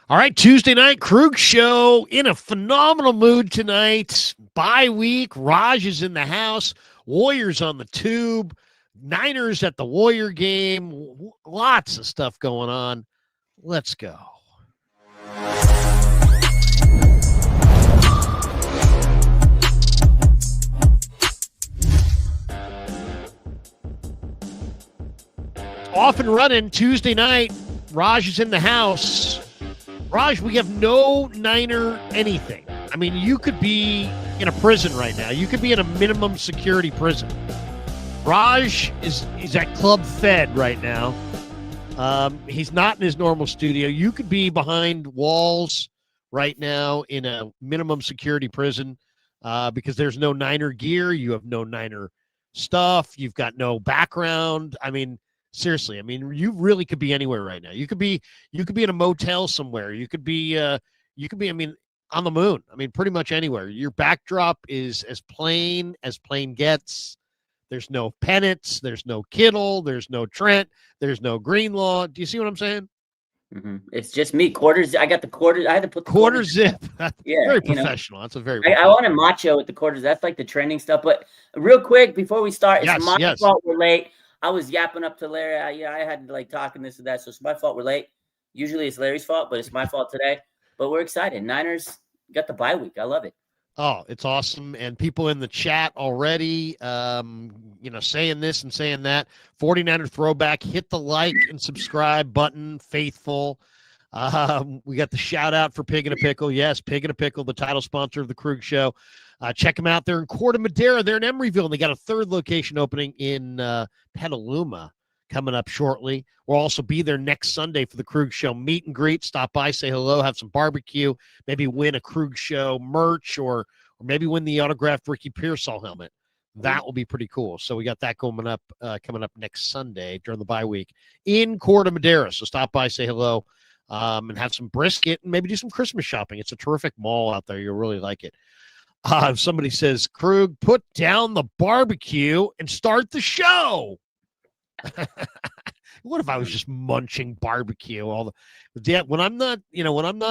All right, Tuesday night, Krueger show in a phenomenal mood tonight. Bye week, Raj is in the house, Warriors on the tube, Niners at the Warrior game, lots of stuff going on. Let's go. Off and running Tuesday night, Raj is in the house. Raj, we have no Niner anything. I mean, you could be in a prison right now. You could be in a minimum security prison. Raj is at Club Fed right now. He's not in his normal studio. You could be behind walls right now in a minimum security prison because there's no Niner gear. You have no Niner stuff. You've got no background. I mean, seriously, I mean, you really could be anywhere right now. You could be in a motel somewhere. You could be, I mean, on the moon. I mean, pretty much anywhere. Your backdrop is as plain gets. There's no Pennett's. There's no Kittle. There's no Trent. There's no Greenlaw. Do you see what I'm saying? Mm-hmm. It's just me. Quarters. I got the quarters. I had to put the quarter zip. Yeah, very professional. That's a very. I want a macho with the quarters. That's like the trending stuff. But real quick before we start, it's my fault we're late. I was yapping up to Larry. I had to like talking this and that, so it's my fault we're late. Usually it's Larry's fault, but it's my fault today. But we're excited. Niners got the bye week. I love it. Oh, it's awesome. And people in the chat already, saying this and saying that. 49er throwback. Hit the like and subscribe button. Faithful. We got the shout out for Pig and a Pickle. Yes, Pig and a Pickle, the title sponsor of the Krueger show. Check them out there in Corte Madera. They're in Emeryville, and they got a third location opening in Petaluma coming up shortly. We'll also be there next Sunday for the Krueger show meet and greet. Stop by, say hello, have some barbecue, maybe win a Krueger show merch, or maybe win the autographed Ricky Pearsall helmet. That will be pretty cool. So we got that coming up next Sunday during the bye week in Corte Madera. So stop by, say hello, and have some brisket and maybe do some Christmas shopping. It's a terrific mall out there. You'll really like it. Somebody says, Krug, put down the barbecue and start the show. What if I was just munching barbecue when I'm not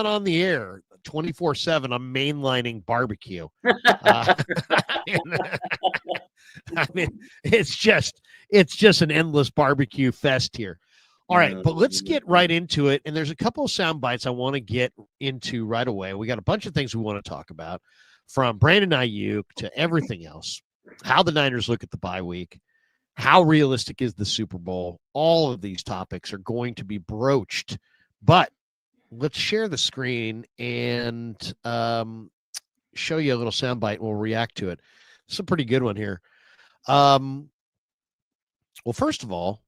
on the air 24/7, I'm mainlining barbecue. I mean, it's just an endless barbecue fest here. All right, but let's get right into it. And there's a couple of sound bites I want to get into right away. We got a bunch of things we want to talk about, from Brandon Ayuk to everything else, how the Niners look at the bye week, how realistic is the Super Bowl. All of these topics are going to be broached, but let's share the screen and show you a little soundbite, and we'll react to it. It's a pretty good one here. Well, first of all,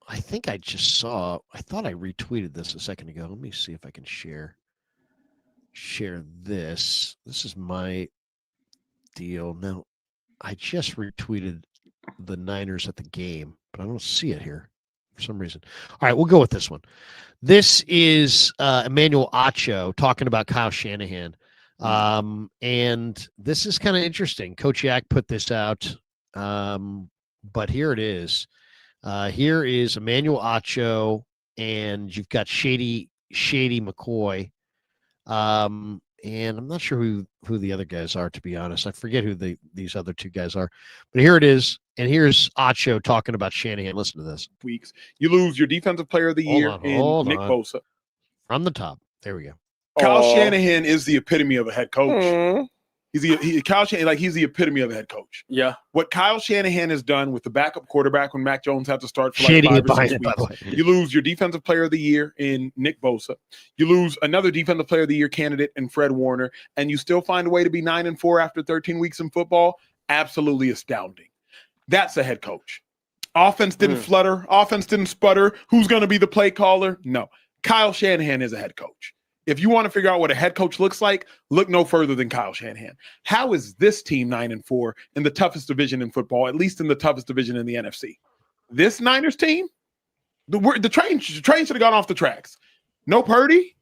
I think I thought I retweeted this a second ago. Let me see if I can share this. This is my deal. Now, I just retweeted the Niners at the game, but I don't see it here for some reason. All right, we'll go with this one. This is Emmanuel Acho talking about Kyle Shanahan. And this is kind of interesting. Coach Yak put this out, but here it is. Here is Emmanuel Acho, and you've got Shady McCoy. And I'm not sure who the other guys are, to be honest. I forget who these other two guys are. But here it is, and here's Acho talking about Shanahan. Listen to this. Weeks. You lose your defensive player of the year in Nick Bosa. From the top. There we go. Kyle Shanahan is the epitome of a head coach. Kyle Shanahan, he's the epitome of a head coach. Yeah. What Kyle Shanahan has done with the backup quarterback when Mac Jones had to start for Shady 5 or 6 weeks. You lose your defensive player of the year in Nick Bosa. You lose another defensive player of the year candidate in Fred Warner, and you still find a way to be 9-4 after 13 weeks in football. Absolutely astounding. That's a head coach. Offense didn't flutter. Offense didn't sputter. Who's going to be the play caller? No. Kyle Shanahan is a head coach. If you want to figure out what a head coach looks like, look no further than Kyle Shanahan. How is this team 9-4 in the toughest division in football, at least in the toughest division in the NFC? This Niners team, the train should have gone off the tracks. No Purdy,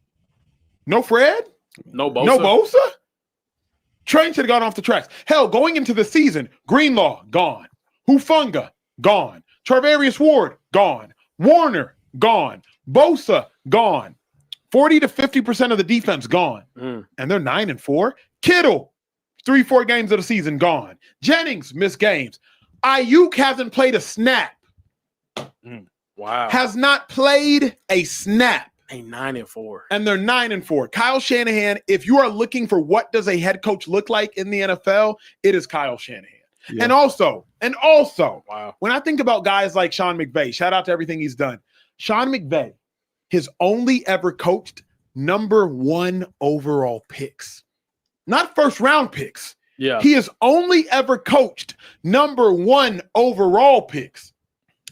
no Fred, no Bosa. No Bosa. Train should have gone off the tracks. Hell, going into the season, Greenlaw, gone. Hufanga, gone. Charvarius Ward, gone. Warner, gone. Bosa, gone. 40 to 50% of the defense gone. And they're 9-4. Kittle, 3-4 games of the season gone. Jennings missed games. Ayuk hasn't played a snap. Wow. Has not played a snap. A 9-4. And they're 9-4. Kyle Shanahan, if you are looking for what does a head coach look like in the NFL, it is Kyle Shanahan. Yeah. And also, wow. When I think about guys like Sean McVay, shout out to everything he's done. Sean McVay has only ever coached number 1 overall picks, not first round picks. Yeah. He has only ever coached number 1 overall picks.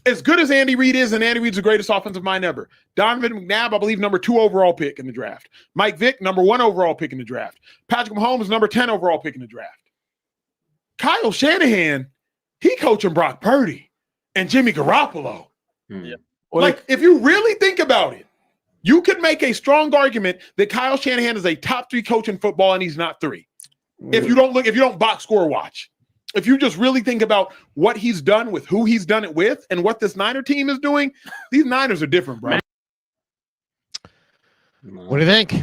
As good as Andy Reid is, and Andy Reid's the greatest offensive mind ever. Donovan McNabb, I believe, number 2 overall pick in the draft. Mike Vick, number 1 overall pick in the draft. Patrick Mahomes, number 10 overall pick in the draft. Kyle Shanahan, he coaching Brock Purdy and Jimmy Garoppolo. Yeah. Like, if you really think about it, you could make a strong argument that Kyle Shanahan is a top 3 coach in football, and he's not 3. If you don't box score watch. If you just really think about what he's done with who he's done it with and what this Niner team is doing, these Niners are different, bro. What do you think?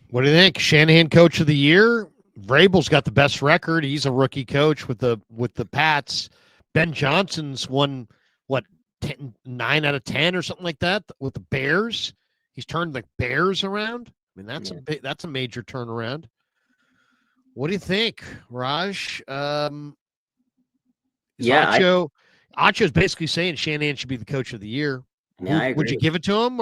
What do you think? Shanahan coach of the year? Vrabel's got the best record. He's a rookie coach with the Pats. Ben Johnson's won, 9 out of 10 or something like that with the Bears. He's turned the Bears around. I mean, that's a major turnaround. What do you think, Raj? Acho's basically saying Shanahan should be the coach of the year. Would you give it to him,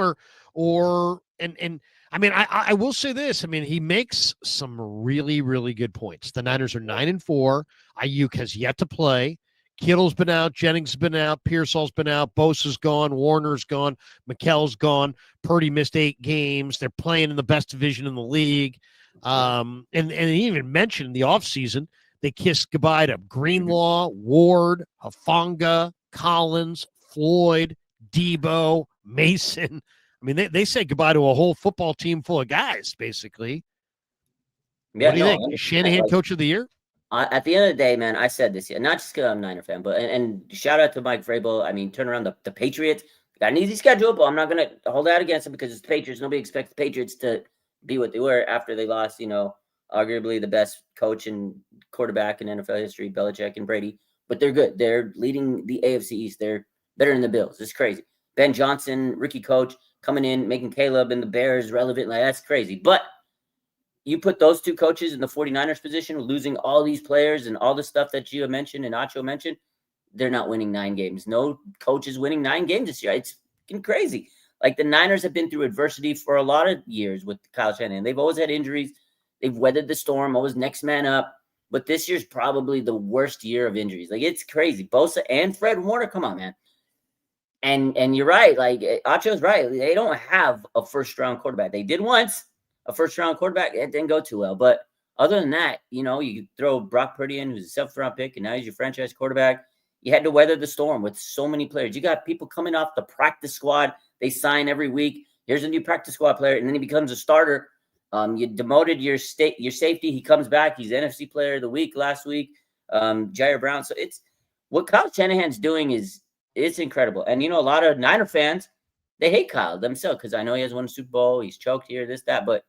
or I mean, I will say this. I mean, he makes some really, really good points. The Niners are 9-4. Ayuk has yet to play. Kittle's been out. Jennings has been out. Pearsall's been out. Bosa's gone. Warner's gone. McKell's gone. Purdy missed 8 games. They're playing in the best division in the league. And he even mentioned in the offseason, they kissed goodbye to Greenlaw, Ward, Hufanga, Collins, Floyd, Debo, Mason. I mean, they said goodbye to a whole football team full of guys, basically. Yeah, what do you think? Is Shanahan coach of the year? At the end of the day, man, I said this, not just because I'm a Niner fan, but and shout out to Mike Vrabel. I mean, turn around the Patriots. Got an easy schedule, but I'm not going to hold out against them because it's the Patriots. Nobody expects the Patriots to be what they were after they lost, arguably the best coach and quarterback in NFL history, Belichick and Brady. But they're good. They're leading the AFC East. They're better than the Bills. It's crazy. Ben Johnson, rookie coach, coming in, making Caleb and the Bears relevant. Like, that's crazy. But you put those 2 coaches in the 49ers position, losing all these players and all the stuff that you mentioned and Acho mentioned, they're not winning 9 games. No coach is winning 9 games this year. It's fucking crazy. Like, the Niners have been through adversity for a lot of years with Kyle Shanahan. They've always had injuries. They've weathered the storm, always next man up. But this year's probably the worst year of injuries. Like, it's crazy. Bosa and Fred Warner, come on, man. And you're right. Like, Acho's right. They don't have a first-round quarterback. They did once, a first-round quarterback. It didn't go too well. But other than that, you throw Brock Purdy in, who's a seventh-round pick, and now he's your franchise quarterback. You had to weather the storm with so many players. You got people coming off the practice squad. They sign every week. Here's a new practice squad player, and then he becomes a starter. You demoted your safety. He comes back. He's NFC Player of the Week last week. Jair Brown. So it's what Kyle Shanahan's doing it's incredible. And a lot of Niner fans, they hate Kyle themselves because I know he has won a Super Bowl. He's choked here, this, that, but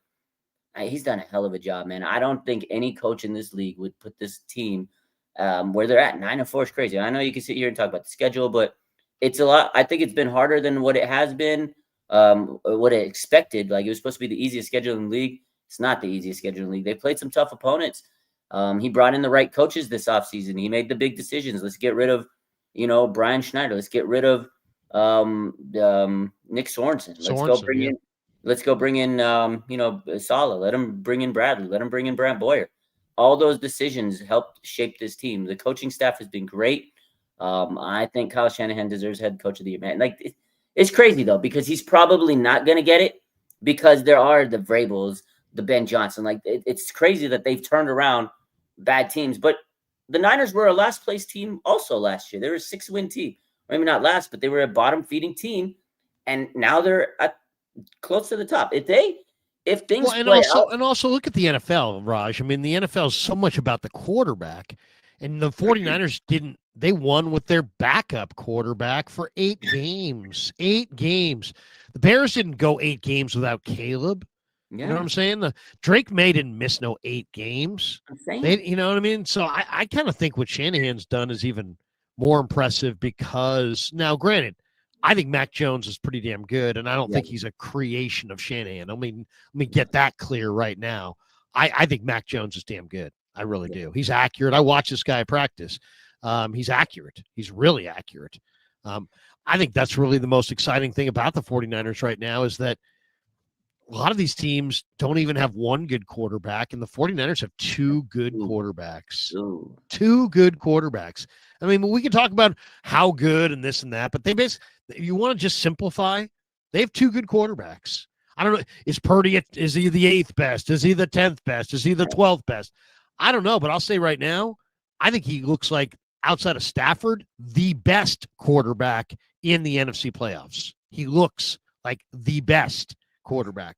he's done a hell of a job, man. I don't think any coach in this league would put this team where they're at. 9-4 is crazy. I know you can sit here and talk about the schedule, but it's a lot. I think it's been harder than what it has been. What it expected. Like, it was supposed to be the easiest schedule in the league. It's not the easiest schedule in the league. They played some tough opponents. He brought in the right coaches this offseason. He made the big decisions. Let's get rid of, Brian Schneider. Let's get rid of Nick Sorensen. Let's go bring in Saleh. Let him bring in Bradley. Let him bring in Brant Boyer. All those decisions helped shape this team. The coaching staff has been great. I think Kyle Shanahan deserves head coach of the year, man. Like, it's crazy, though, because he's probably not going to get it because there are the Vrabels, the Ben Johnson. Like, it's crazy that they've turned around bad teams. But the Niners were a last-place team also last year. They were a 6-win team. Maybe not last, but they were a bottom-feeding team. And now they're close to the top. If things play out. And also look at the NFL, Raj. I mean, the NFL is so much about the quarterback. And the 49ers they won with their backup quarterback for 8 games. 8 games. The Bears didn't go 8 games without Caleb. Yeah. You know what I'm saying? Drake May didn't miss no 8 games. You know what I mean? So I kind of think what Shanahan's done is even more impressive because now, granted, I think Mac Jones is pretty damn good, and I don't think he's a creation of Shanahan. I mean, let me get that clear right now. I think Mac Jones is damn good. I really do. He's accurate. I watch this guy practice. He's accurate. He's really accurate. I think that's really the most exciting thing about the 49ers right now is that a lot of these teams don't even have one good quarterback, and the 49ers have 2 good quarterbacks. 2 good quarterbacks. I mean, we can talk about how good and this and that, but they basically, if you want to just simplify, they have 2 good quarterbacks. I don't know. Is Purdy, is he the 8th best? Is he the 10th best? Is he the 12th best? I don't know, but I'll say right now, I think he looks like, outside of Stafford, the best quarterback in the NFC playoffs. He looks like the best quarterback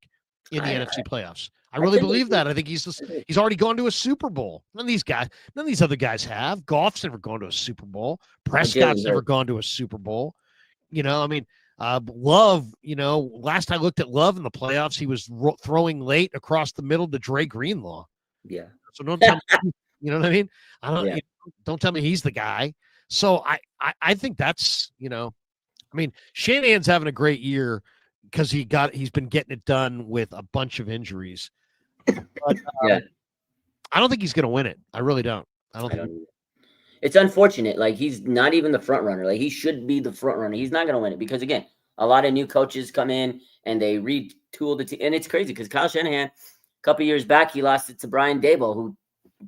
in the NFC playoffs. I really believe that. I think he's already gone to a Super Bowl. None of these other guys have. Goff's never gone to a Super Bowl. Prescott's never gone to a Super Bowl. You know, I mean, Love, you know, last I looked at Love in the playoffs, he was throwing late across the middle to Dre Greenlaw. Yeah. So don't tell me, you know what I mean? Don't tell me he's the guy. So I think that's, you know, I mean, Shanahan's having a great year because he's been getting it done with a bunch of injuries. But I don't think he's going to win it. I really don't. I don't think. It's unfortunate. Like, he's not even the front runner. Like, he should be the front runner. He's not going to win it because, again, a lot of new coaches come in and they retool the team. And it's crazy because Kyle Shanahan, a couple years back, he lost it to Brian Daboll, who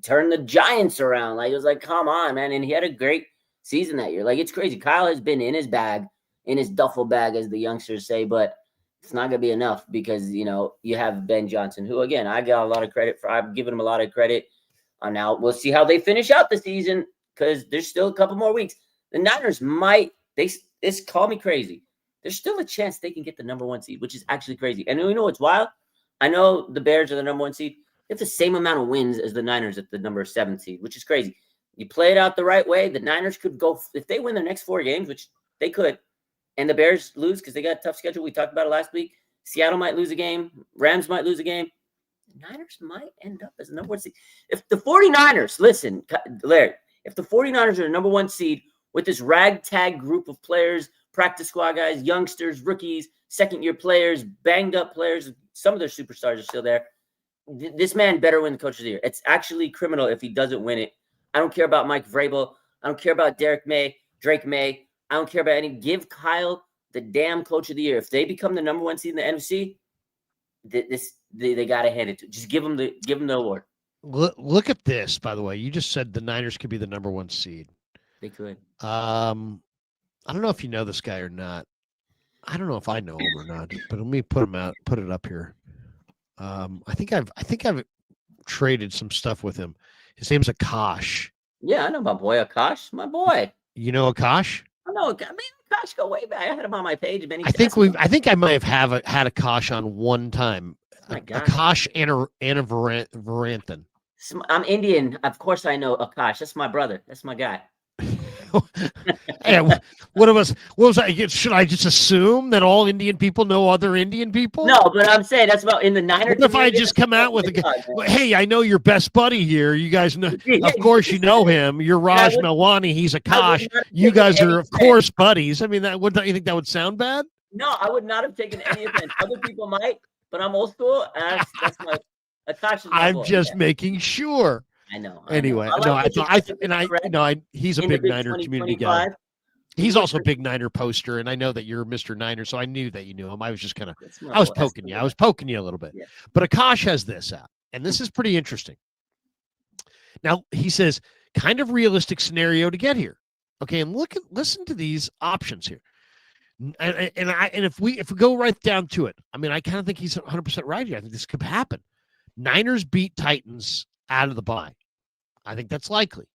turned the Giants around. Like, it was like, come on, man. And he had a great season that year. Like, it's crazy. Kyle has been in his bag, in his duffel bag, as the youngsters say, but it's not going to be enough because, you know, you have Ben Johnson, who, again, I got a lot of credit for. I've given him a lot of credit. Now we'll see how they finish out the season because there's still a couple more weeks. The Niners might, call me crazy. There's still a chance they can get the number 1 seed, which is actually crazy. And you know what's wild? I know the Bears are the number 1 seed. They have the same amount of wins as the Niners at the number 7 seed, which is crazy. You play it out the right way, the Niners could go, if they win their next 4 games, which they could, and the Bears lose because they got a tough schedule. We talked about it last week. Seattle might lose a game. Rams might lose a game. The Niners might end up as the number 1 seed. If the 49ers, listen, Larry, if the 49ers are the number 1 seed with this ragtag group of players, practice squad guys, youngsters, rookies, second-year players, banged-up players, some of their superstars are still there, this man better win the Coach of the Year. It's actually criminal if he doesn't win it. I don't care about Mike Vrabel. I don't care about Drake May. I don't care about any. Give Kyle the damn Coach of the Year. If they become the number 1 seed in the NFC, they got to hand it to. Just give them the award. Look at this, by the way. You just said the Niners could be the number 1 seed. They could. I don't know if you know this guy or not. I don't know if I know him or not, but let me put it up here. I think I've traded some stuff with him. His name's Akash. Yeah, I know my boy Akash. My boy. You know Akash? I know. I mean, Akash go way back. I had him on my page many times. I think I might have had Akash on one time. Oh my God. Akash Anavarantan. I'm Indian. Of course I know Akash. That's my brother. That's my guy. Hey, what was I? Should I just assume that all Indian people know other Indian people? No, but I'm saying that's about in the Niners. What if I just come out with hey, I know your best buddy here. You guys know, of course, you know him. You're Raj Melwani. He's Akash. You guys are, of course, buddies. I mean, don't you think that would sound bad? No, I would not have taken any offense. Other people might, but I'm old school. That's my Akash. I'm just making sure. I know. Anyway, he's a big Niner community guy. He's also a big Niner poster, and I know that you're Mr. Niner, so I knew that you knew him. I was just I was poking you. I was poking you a little bit. Yeah. But Akash has this out, and this is pretty interesting. Now, he says, kind of realistic scenario to get here. Okay, and listen to these options here. And if we go right down to it, I mean, I kind of think he's 100% right here. I think this could happen. Niners beat Titans out of the bye. I think that's likely.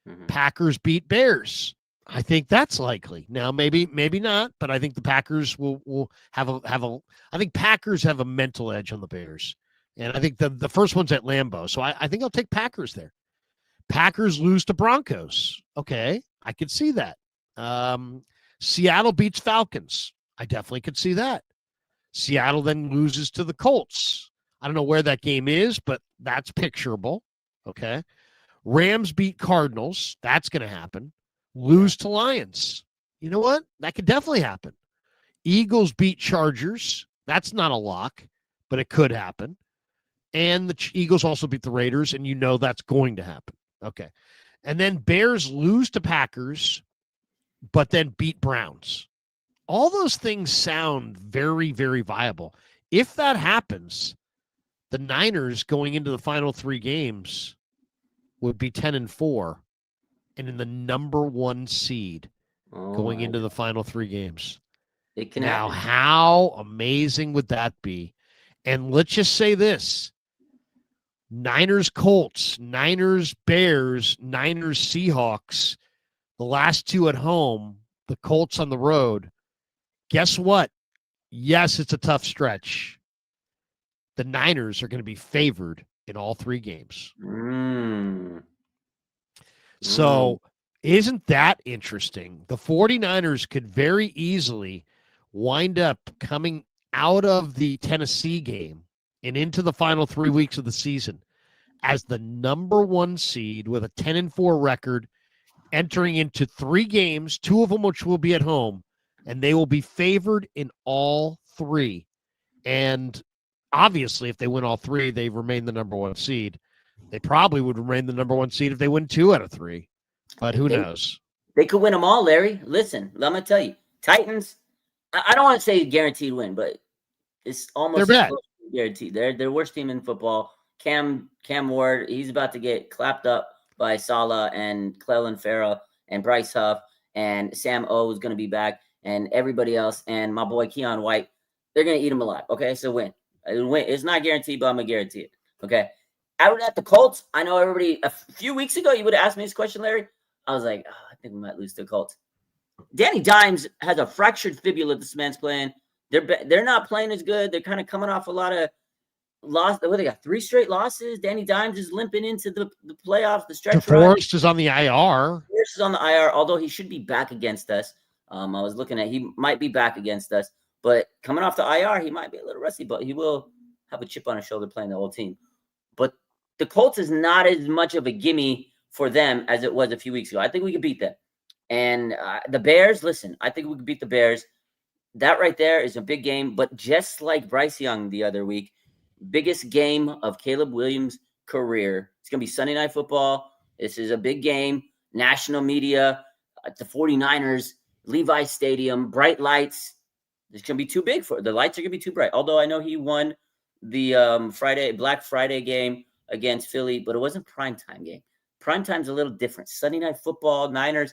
Mm-hmm. Packers beat Bears. I think that's likely. Now, maybe not, but I think the Packers will have a. I think Packers have a mental edge on the Bears, and I think the first one's at Lambeau, so I think I'll take Packers there. Packers lose to Broncos. Okay, I could see that. Seattle beats Falcons. I definitely could see that. Seattle then loses to the Colts. I don't know where that game is, but that's picturable. Okay. Rams beat Cardinals. That's going to happen. Lose to Lions. You know what? That could definitely happen. Eagles beat Chargers. That's not a lock, but it could happen. And the Eagles also beat the Raiders, and you know that's going to happen. Okay. And then Bears lose to Packers, but then beat Browns. All those things sound very, very viable. If that happens, the Niners going into the final 3 games would be 10-4 and in the number 1 seed going into the final 3 games. It can now, happen. How amazing would that be? And let's just say this. Niners Colts, Niners Bears, Niners Seahawks, the last 2 at home, the Colts on the road. Guess what? Yes, it's a tough stretch. The Niners are going to be favored in all 3 games. So isn't that interesting? The 49ers could very easily wind up coming out of the Tennessee game and into the final 3 weeks of the season as the number 1 seed with a 10-4 record, entering into 3 games, 2 of them which will be at home, and they will be favored in all 3. And obviously, if they win all 3, they remain the number 1 seed. They probably would remain the number 1 seed if they win 2 out of 3. But who knows? They could win them all, Larry. Listen, I'm going to tell you. Titans, I don't want to say guaranteed win, but it's almost guaranteed. They're the worst team in football. Cam Ward, he's about to get clapped up by Saleh and Clelin Ferrell and Bryce Huff, and Sam O is going to be back, and everybody else, and my boy Keon White. They're going to eat him alive. Okay, so win. It's not guaranteed, but I'm going to guarantee it. Okay. Out at the Colts, I know everybody, a few weeks ago, you would have asked me this question, Larry. I was like, I think we might lose to the Colts. Danny Dimes has a fractured fibula this man's playing. They're not playing as good. They're kind of coming off a lot of loss. What, they got 3 straight losses. Danny Dimes is limping into the playoffs, the stretch run. Forrest is on the IR. Forrest is on the IR, although he should be back against us. I was looking at, he might be back against us. But coming off the IR, he might be a little rusty, but he will have a chip on his shoulder playing the whole team. But the Colts is not as much of a gimme for them as it was a few weeks ago. I think we could beat them. And the Bears, listen, I think we could beat the Bears. That right there is a big game. But just like Bryce Young the other week, biggest game of Caleb Williams' career. It's going to be Sunday Night Football. This is a big game. National media, the 49ers, Levi Stadium, bright lights. It's going to be too big for the lights are going to be too bright. Although I know he won the Black Friday game against Philly, but it wasn't primetime game. Primetime's a little different. Sunday Night Football, Niners.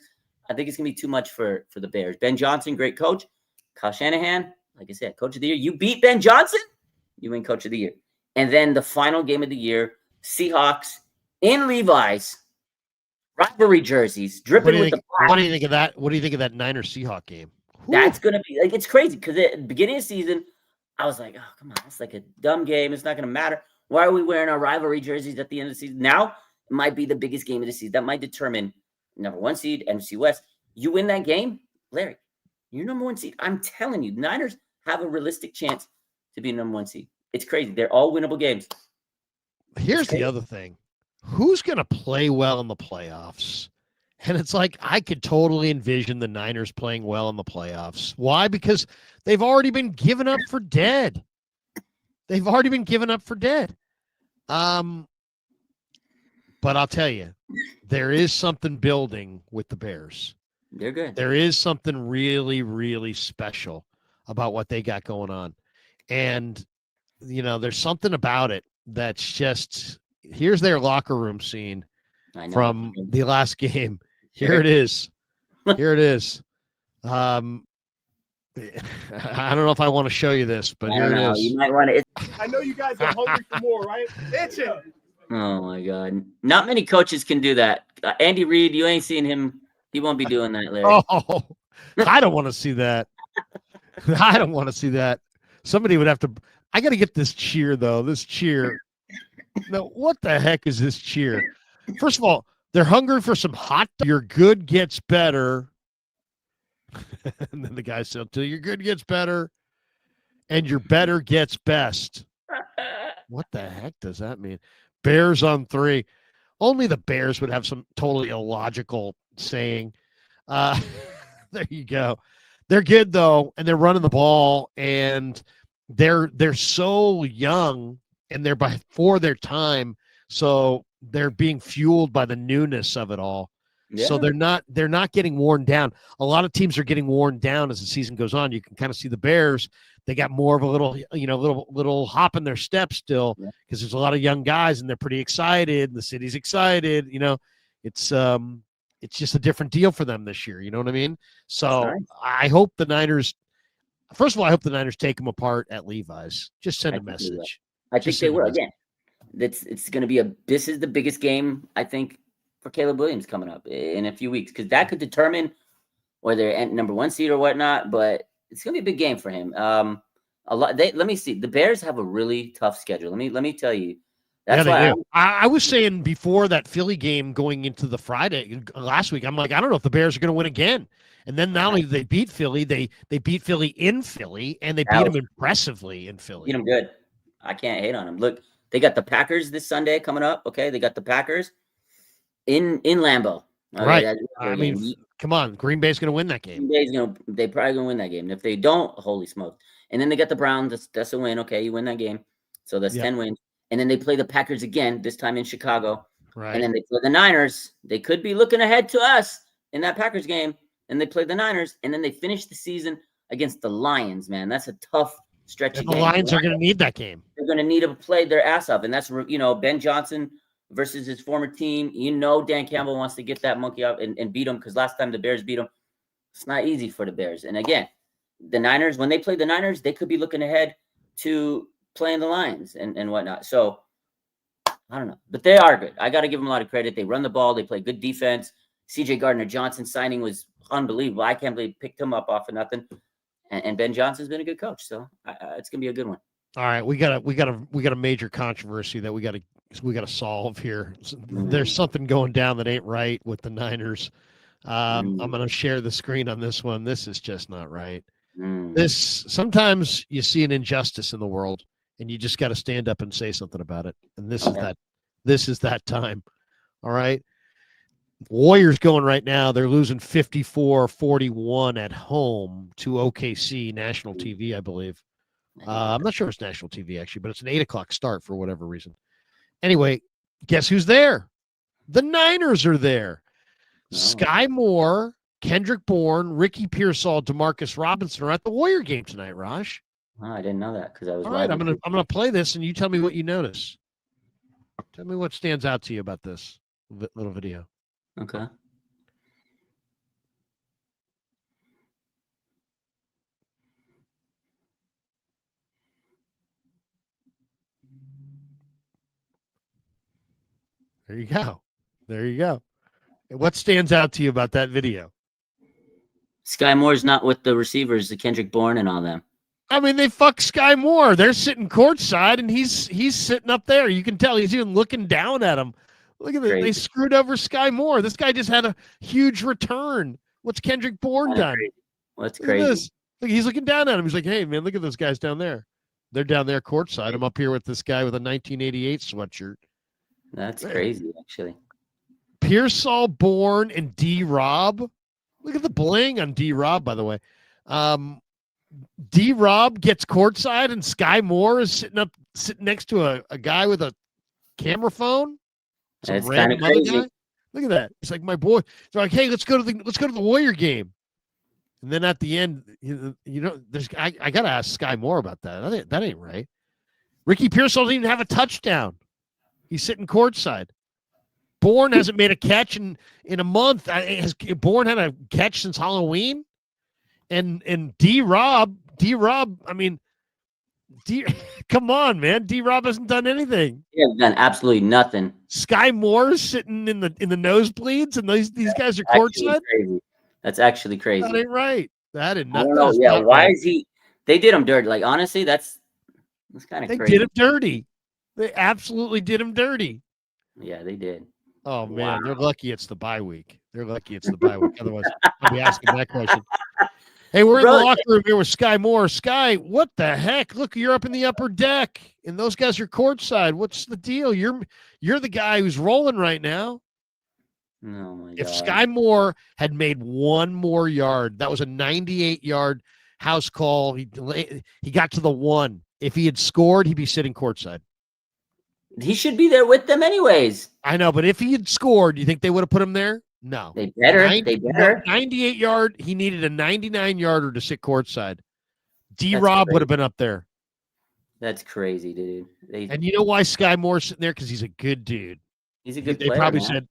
I think it's going to be too much for the Bears. Ben Johnson, great coach. Kyle Shanahan, like I said, coach of the year. You beat Ben Johnson, you win coach of the year. And then the final game of the year, Seahawks in Levi's, rivalry jerseys, dripping with the black. What do you think of that? What do you think of that Niners Seahawks game? That's going to be like, it's crazy because at the beginning of the season, I was like, oh, come on, it's like a dumb game. It's not going to matter. Why are we wearing our rivalry jerseys at the end of the season? Now it might be the biggest game of the season. That might determine number 1 seed, NFC West. You win that game, Larry, you're number 1 seed. I'm telling you, Niners have a realistic chance to be number 1 seed. It's crazy. They're all winnable games. Here's the other thing. Who's going to play well in the playoffs? And it's like, I could totally envision the Niners playing well in the playoffs. Why? Because they've already been given up for dead. They've already been given up for dead. But I'll tell you, there is something building with the Bears. They're good. There is something really, really special about what they got going on. And, you know, there's something about it that's just, here's their locker room scene from the last game. Here it is. Here it is. I don't know if I want to show you this, but here it is. You might want to. I know you guys are hungry for more, right? Itching. Oh my God! Not many coaches can do that. Andy Reid, you ain't seen him. He won't be doing that, Larry. Oh, I don't want to see that. I don't want to see that. Somebody would have to. I got to get this cheer though. This cheer. Now, what the heck is this cheer? First of all, they're hungry for some hot. Your good gets better. And then the guy said, "Till your good gets better, and your better gets best." What the heck does that mean? Bears on 3. Only the Bears would have some totally illogical saying. There you go. They're good though, and they're running the ball, and they're so young, and they're before their time, so they're being fueled by the newness of it all. Yeah. So they're not getting worn down. A lot of teams are getting worn down as the season goes on. You can kind of see the Bears. They got more of a little hop in their step still because there's a lot of young guys and they're pretty excited. The city's excited. It's just a different deal for them this year. You know what I mean? So nice. I hope the Niners. First of all, I hope the Niners take them apart at Levi's. Just send a message. I think they will. Again, it's going to be this is the biggest game I think for Caleb Williams coming up in a few weeks because that could determine whether they're number 1 seed or whatnot. But it's going to be a big game for him. Let me see. The Bears have a really tough schedule. Let me tell you. That's why they do. I was saying before that Philly game going into the Friday last week, I'm like, I don't know if the Bears are going to win again. And then not only did they beat Philly, they beat Philly in Philly, and they beat them impressively in Philly. Beat them good. I can't hate on them. Look, they got the Packers this Sunday coming up. Okay, they got the Packers in Lambeau. Right. I mean, come on, Green Bay's going to win that game. They probably going to win that game. And if they don't, holy smoke. And then they got the Browns. That's a win. Okay, you win that game. So that's 10 wins. And then they play the Packers again, this time in Chicago. Right. And then they play the Niners. They could be looking ahead to us in that Packers game. And they play the Niners. And then they finish the season against the Lions, man. That's a tough stretch of game. The Lions are going to need that game. They're going to need to play their ass off. And that's, Ben Johnson versus his former team. Dan Campbell wants to get that monkey up and beat them because last time the Bears beat them, it's not easy for the Bears. And again, the Niners, when they play the Niners, they could be looking ahead to playing the Lions and whatnot. So I don't know, but they are good. I got to give them a lot of credit. They run the ball. They play good defense. CJ Gardner-Johnson signing was unbelievable. I can't believe picked him up off of nothing. And Ben Johnson's been a good coach. So it's going to be a good one. All right. We got a major controversy that we got to solve here. There's something going down that ain't right with the Niners. I'm going to share the screen on this one. This is just not right. Sometimes you see an injustice in the world and you just got to stand up and say something about it. And this is that time. All right. Warriors going right now. They're losing 54-41 at home to OKC, national TV, I believe. I'm not sure it's national TV actually, but it's an 8:00 start for whatever reason. Anyway, guess who's there? The Niners are there. Oh. Sky Moore, Kendrick Bourne, Ricky Pearsall, DeMarcus Robinson are at the Warrior game tonight, Raj. Oh, I didn't know that because I was. All right, I'm gonna play this, and you tell me what you notice. Tell me what stands out to you about this little video. Okay. There you go. There you go. What stands out to you about that video? Sky Moore's not with the receivers, the Kendrick Bourne and all them. I mean, they fuck Sky Moore. They're sitting courtside, and he's sitting up there. You can tell he's even looking down at him. Look at this. They screwed over Sky Moore. This guy just had a huge return. What's Kendrick Bourne done? What's crazy? Look, he's looking down at him. He's like, hey, man, look at those guys down there. They're down there courtside. I'm up here with this guy with a 1988 sweatshirt. That's crazy, actually. Pearsall, Bourne, and D-Rob. Look at the bling on D-Rob, by the way. D-Rob gets courtside, and Sky Moore is sitting next to a guy with a camera phone. That's kind of crazy. Guy. Look at that. It's like my boy. They're like, hey, let's go to the Warrior game. And then at the end, I gotta ask Sky Moore about that. That ain't right. Ricky Pearsall doesn't even have a touchdown. He's sitting courtside. Bourne hasn't made a catch in a month. Has Bourne had a catch since Halloween? And D-Rob, I mean, come on, man. D-Rob hasn't done anything. He hasn't done absolutely nothing. Sky Moore is sitting in the nosebleeds, and these guys are courtside. That's actually crazy. That ain't right. That is not. I don't know. Yeah, why is he? They did him dirty. Like honestly, that's kind of crazy. They did him dirty. They absolutely did him dirty. Yeah, they did. Oh man, They're lucky it's the bye week. Otherwise, I'll be asking that question. Hey, we're in the locker room here with Sky Moore. Sky, what the heck? Look, you're up in the upper deck, and those guys are courtside. What's the deal? You're the guy who's rolling right now. Oh my If God. Sky Moore had made one more yard, that was a 98-yard house call. He got to the one. If he had scored, he'd be sitting courtside. He should be there with them anyways. I know, but if he had scored, do you think they would have put him there? No. They better. They better. 98-yard. He needed a 99-yarder to sit courtside. D-Rob would have been up there. That's crazy, dude. And you know why Sky Moore's sitting there? Because he's a good dude. He's a good player.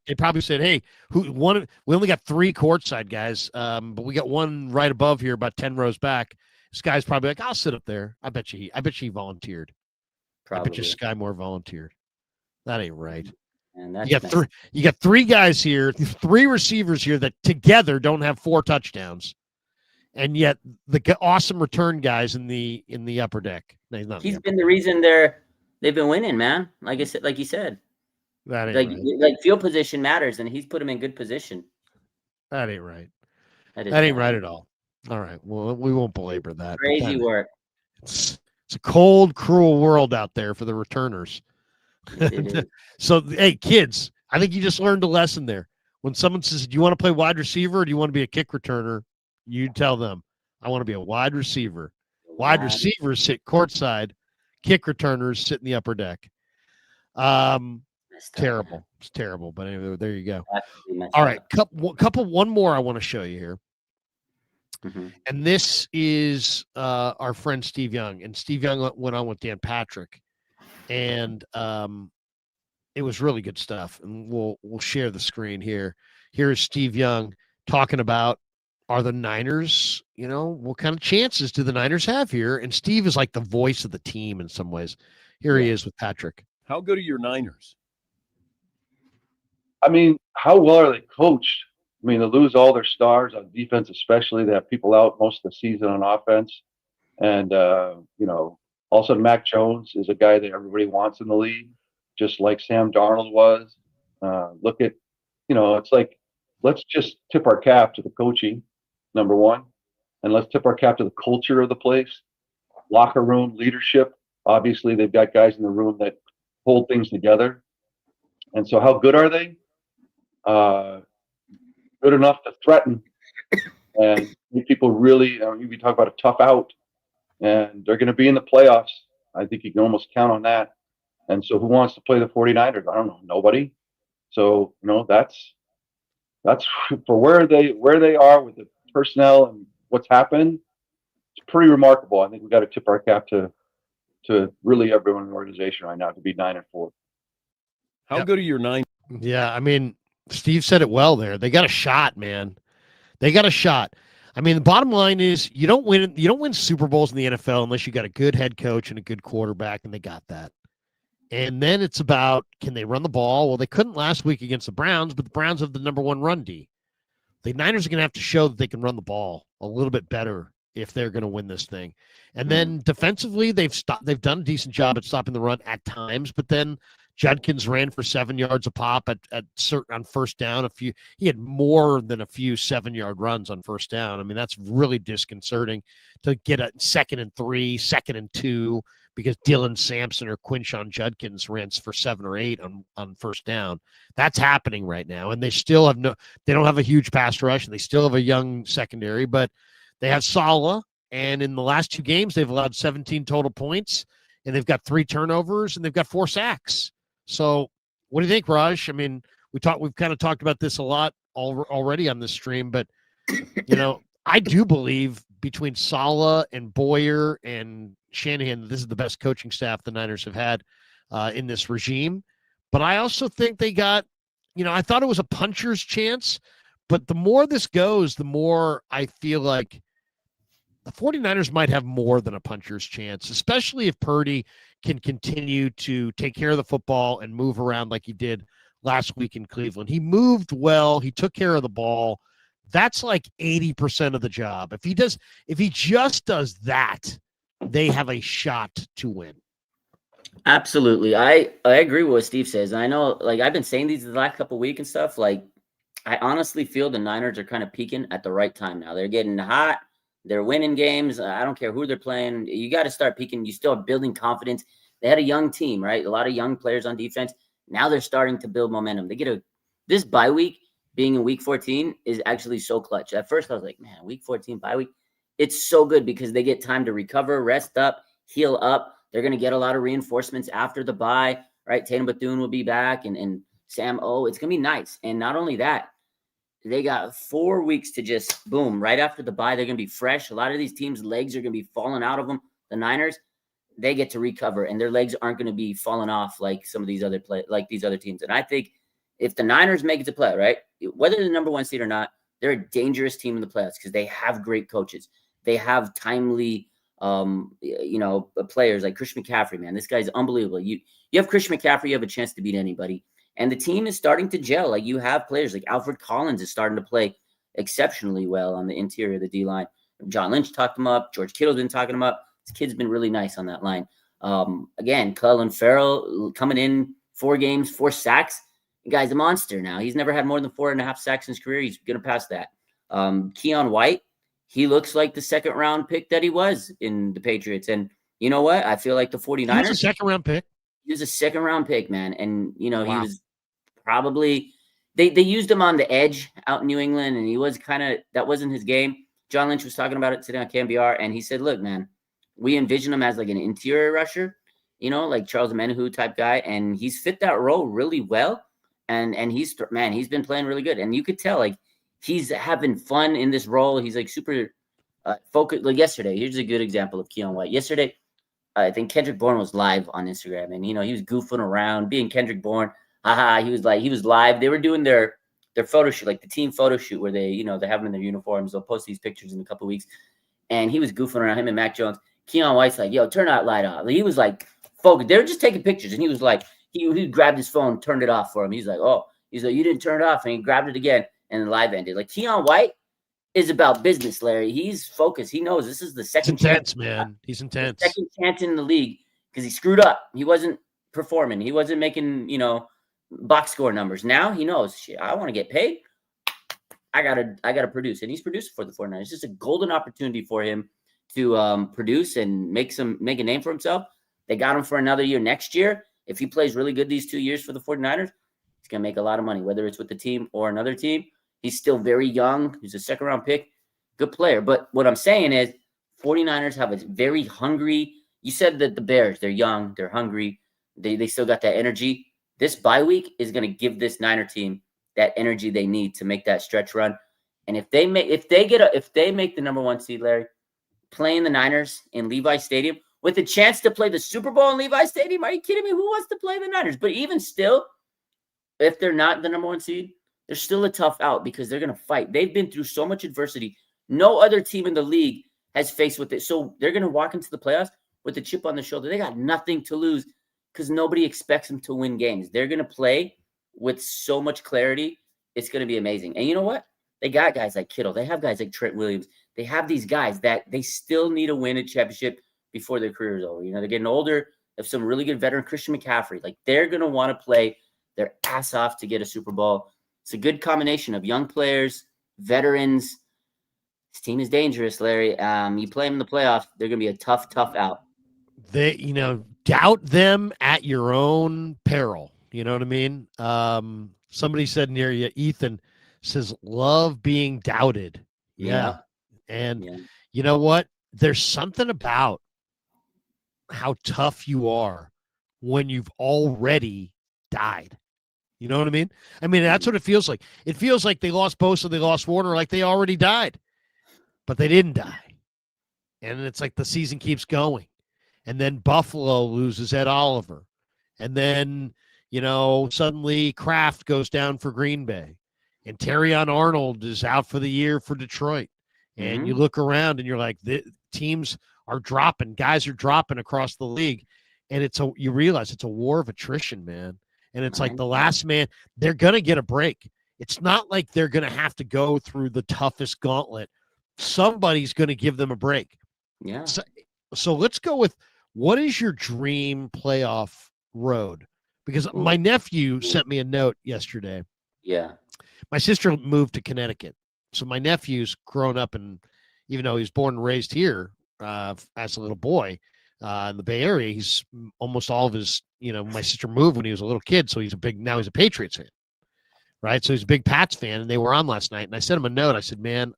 They probably said, hey, we only got 3 courtside guys, but we got one right above here, about 10 rows back. This guy's probably like, I'll sit up there. I bet you he volunteered. Probably. I bet you Sky Moore volunteered. That ain't right. And that's you got 3 guys here, 3 receivers here that together don't have 4 touchdowns, and yet the awesome return guys in the upper deck. He's been the reason they've been winning, man. Like I said, like you said. That ain't right. Like field position matters, and he's put him in good position. That ain't right. That ain't right at all. All right. Well, we won't belabor that. Crazy work. It's a cold, cruel world out there for the returners. So, hey, kids, I think you just learned a lesson there. When someone says, do you want to play wide receiver or do you want to be a kick returner? You tell them, I want to be a wide receiver. Wide receivers sit courtside. Kick returners sit in the upper deck. It's terrible. It's terrible. But anyway, there you go. All right. One more I want to show you here. Mm-hmm. And this is our friend Steve Young. And Steve Young went on with Dan Patrick. And it was really good stuff. And we'll share the screen here. Here's Steve Young talking about, are the Niners, what kind of chances do the Niners have here? And Steve is like the voice of the team in some ways. Here he is with Patrick. How good are your Niners? I mean, how well are they coached? I mean, they lose all their stars on defense, especially. They have people out most of the season on offense. And, all of a sudden, Mac Jones is a guy that everybody wants in the league, just like Sam Darnold was. Look at, it's like, let's just tip our cap to the coaching, number one. And let's tip our cap to the culture of the place, locker room, leadership. Obviously, they've got guys in the room that hold things together. And so how good are they? Good enough to threaten and people really, you talk about a tough out, and they're going to be in the playoffs. I think you can almost count on that. And so who wants to play the 49ers? I don't know. Nobody. So, that's for where they are with the personnel and what's happened. It's pretty remarkable. I think we got to tip our cap to really everyone in the organization right now to be 9-4. How good are your Niners? Yeah, I mean, Steve said it well there. They got a shot, man. They got a shot. I mean, the bottom line is you don't win Super Bowls in the NFL unless you got a good head coach and a good quarterback, and they got that. And then it's about, can they run the ball? Well, they couldn't last week against the Browns, but the Browns have the number 1 run D. The Niners are going to have to show that they can run the ball a little bit better if they're going to win this thing. And then defensively, they've done a decent job at stopping the run at times, but then Judkins ran for 7 yards a pop on first down. He had more than a few 7-yard runs on first down. I mean, that's really disconcerting to get a 2nd and 3, 2nd and 2, because Dylan Sampson or Quinshon Judkins ran for 7 or 8 on first down. That's happening right now. And they still have they don't have a huge pass rush, and they still have a young secondary, but they have Saleh. And in the last 2 games, they've allowed 17 total points, and they've got 3 turnovers, and they've got 4 sacks. So what do you think, Raj? I mean, we've kind of talked about this a lot already on this stream, but, I do believe between Saleh and Boyer and Shanahan, this is the best coaching staff the Niners have had in this regime. But I also think they got, I thought it was a puncher's chance, but the more this goes, the more I feel like the 49ers might have more than a puncher's chance, especially if Purdy can continue to take care of the football and move around like he did last week in Cleveland. He moved well. He took care of the ball. That's like 80% of the job. If he just does that, they have a shot to win. Absolutely. I agree with what Steve says. And I know, I've been saying these the last couple of weeks and stuff. I honestly feel the Niners are kind of peaking at the right time now. They're getting hot. They're winning games. I don't care who they're playing. You got to start peaking. You still are building confidence. They had a young team, right? A lot of young players on defense. Now they're starting to build momentum. They get this bye week being in week 14 is actually so clutch. At first I was like, man, week 14 bye week. It's so good because they get time to recover, rest up, heal up. They're going to get a lot of reinforcements after the bye, right? Tatum Bethune will be back and Sam O. It's going to be nice. And not only that, they got 4 weeks to just boom, right after the bye. They're going to be fresh. A lot of these teams' legs are going to be falling out of them. The Niners, they get to recover, and their legs aren't going to be falling off like some of these other these other teams. And I think if the Niners make it to play, right, whether they're the number 1 seed or not, they're a dangerous team in the playoffs because they have great coaches. They have timely, players like Christian McCaffrey. Man, this guy's unbelievable. You have Christian McCaffrey, you have a chance to beat anybody. And the team is starting to gel. Like, you have players like Alfred Collins is starting to play exceptionally well on the interior of the D-line. John Lynch talked him up. George Kittle's been talking him up. This kid's been really nice on that line. Again, Clelin Ferrell coming in 4 games, 4 sacks. The guy's a monster now. He's never had more than 4.5 sacks in his career. He's going to pass that. Keon White, he looks like the second-round pick that he was in the Patriots. And you know what? I feel like the 49ers. He was a second-round pick. He was a second-round pick, man. And, he was probably they used him on the edge out in New England, and he was that wasn't his game. John Lynch was talking about it today on KMBR, and he said, look, man, we envision him as like an interior rusher, like Charles Menahu type guy, and he's fit that role really well. And he's been playing really good. And you could tell, like, he's having fun in this role. He's like super focused. Like yesterday, here's a good example of Keon White. Yesterday, I think Kendrick Bourne was live on Instagram, and he was goofing around, being Kendrick Bourne. He was live. They were doing their photo shoot, like the team photo shoot, where they have them in their uniforms. They'll post these pictures in a couple of weeks, and he was goofing around, him and Mac Jones. Keon White's like, yo, turn that light off. He was like focused. They were just taking pictures, and he was like, he grabbed his phone, turned it off for him. He's like, you didn't turn it off, and he grabbed it again, and the live ended. Like, Keon White is about business, Larry. He's focused. He knows this is the second chance, man. He's intense. Second chance in the league because he screwed up. He wasn't performing. He wasn't making, box score numbers. Now he knows, shit, I want to get paid. I gotta produce. And he's producing for the 49ers. It's just a golden opportunity for him to produce and make a name for himself. They got him for another year next year. If he plays really good these 2 years for the 49ers, he's gonna make a lot of money, whether it's with the team or another team. He's still very young. He's a second-round pick. Good player. But what I'm saying is 49ers have a very hungry – you said that the Bears, they're young, they're hungry. They still got that energy. This bye week is going to give this Niner team that energy they need to make that stretch run. And if they make the number 1 seed, Larry, playing the Niners in Levi Stadium with a chance to play the Super Bowl in Levi Stadium, are you kidding me? Who wants to play the Niners? But even still, if they're not the number 1 seed, they're still a tough out because they're going to fight. They've been through so much adversity. No other team in the league has faced with it. So they're going to walk into the playoffs with a chip on their shoulder. They got nothing to lose because nobody expects them to win games. They're going to play with so much clarity. It's going to be amazing. And you know what? They got guys like Kittle. They have guys like Trent Williams. They have these guys that they still need to win a championship before their career is over. They're getting older. They have some really good veteran Christian McCaffrey. Like, they're going to want to play their ass off to get a Super Bowl. It's a good combination of young players, veterans. This team is dangerous, Larry. You play them in the playoffs, they're going to be a tough out. They, doubt them at your own peril. You know what I mean? Somebody said near you, Ethan says, love being doubted. Yeah. And you know what? There's something about how tough you are when you've already died. You know what I mean? I mean, that's what it feels like. It feels like they lost Bosa, they lost Warner, like they already died. But they didn't die. And it's like the season keeps going. And then Buffalo loses Ed Oliver. And then, suddenly Kraft goes down for Green Bay. And Terrion Arnold is out for the year for Detroit. And you look around and you're like, the teams are dropping. Guys are dropping across the league. And you realize it's a war of attrition, man. And it's like the last man, they're going to get a break. It's not like they're going to have to go through the toughest gauntlet. Somebody's going to give them a break. Yeah. So let's go with, what is your dream playoff road? Because my nephew sent me a note yesterday. Yeah. My sister moved to Connecticut. So my nephew's grown up in even though he was born and raised here as a little boy in the Bay Area. He's almost all of his, my sister moved when he was a little kid, so now he's a Patriots fan, right? So he's a big Pats fan, and they were on last night, and I sent him a note. I said, man,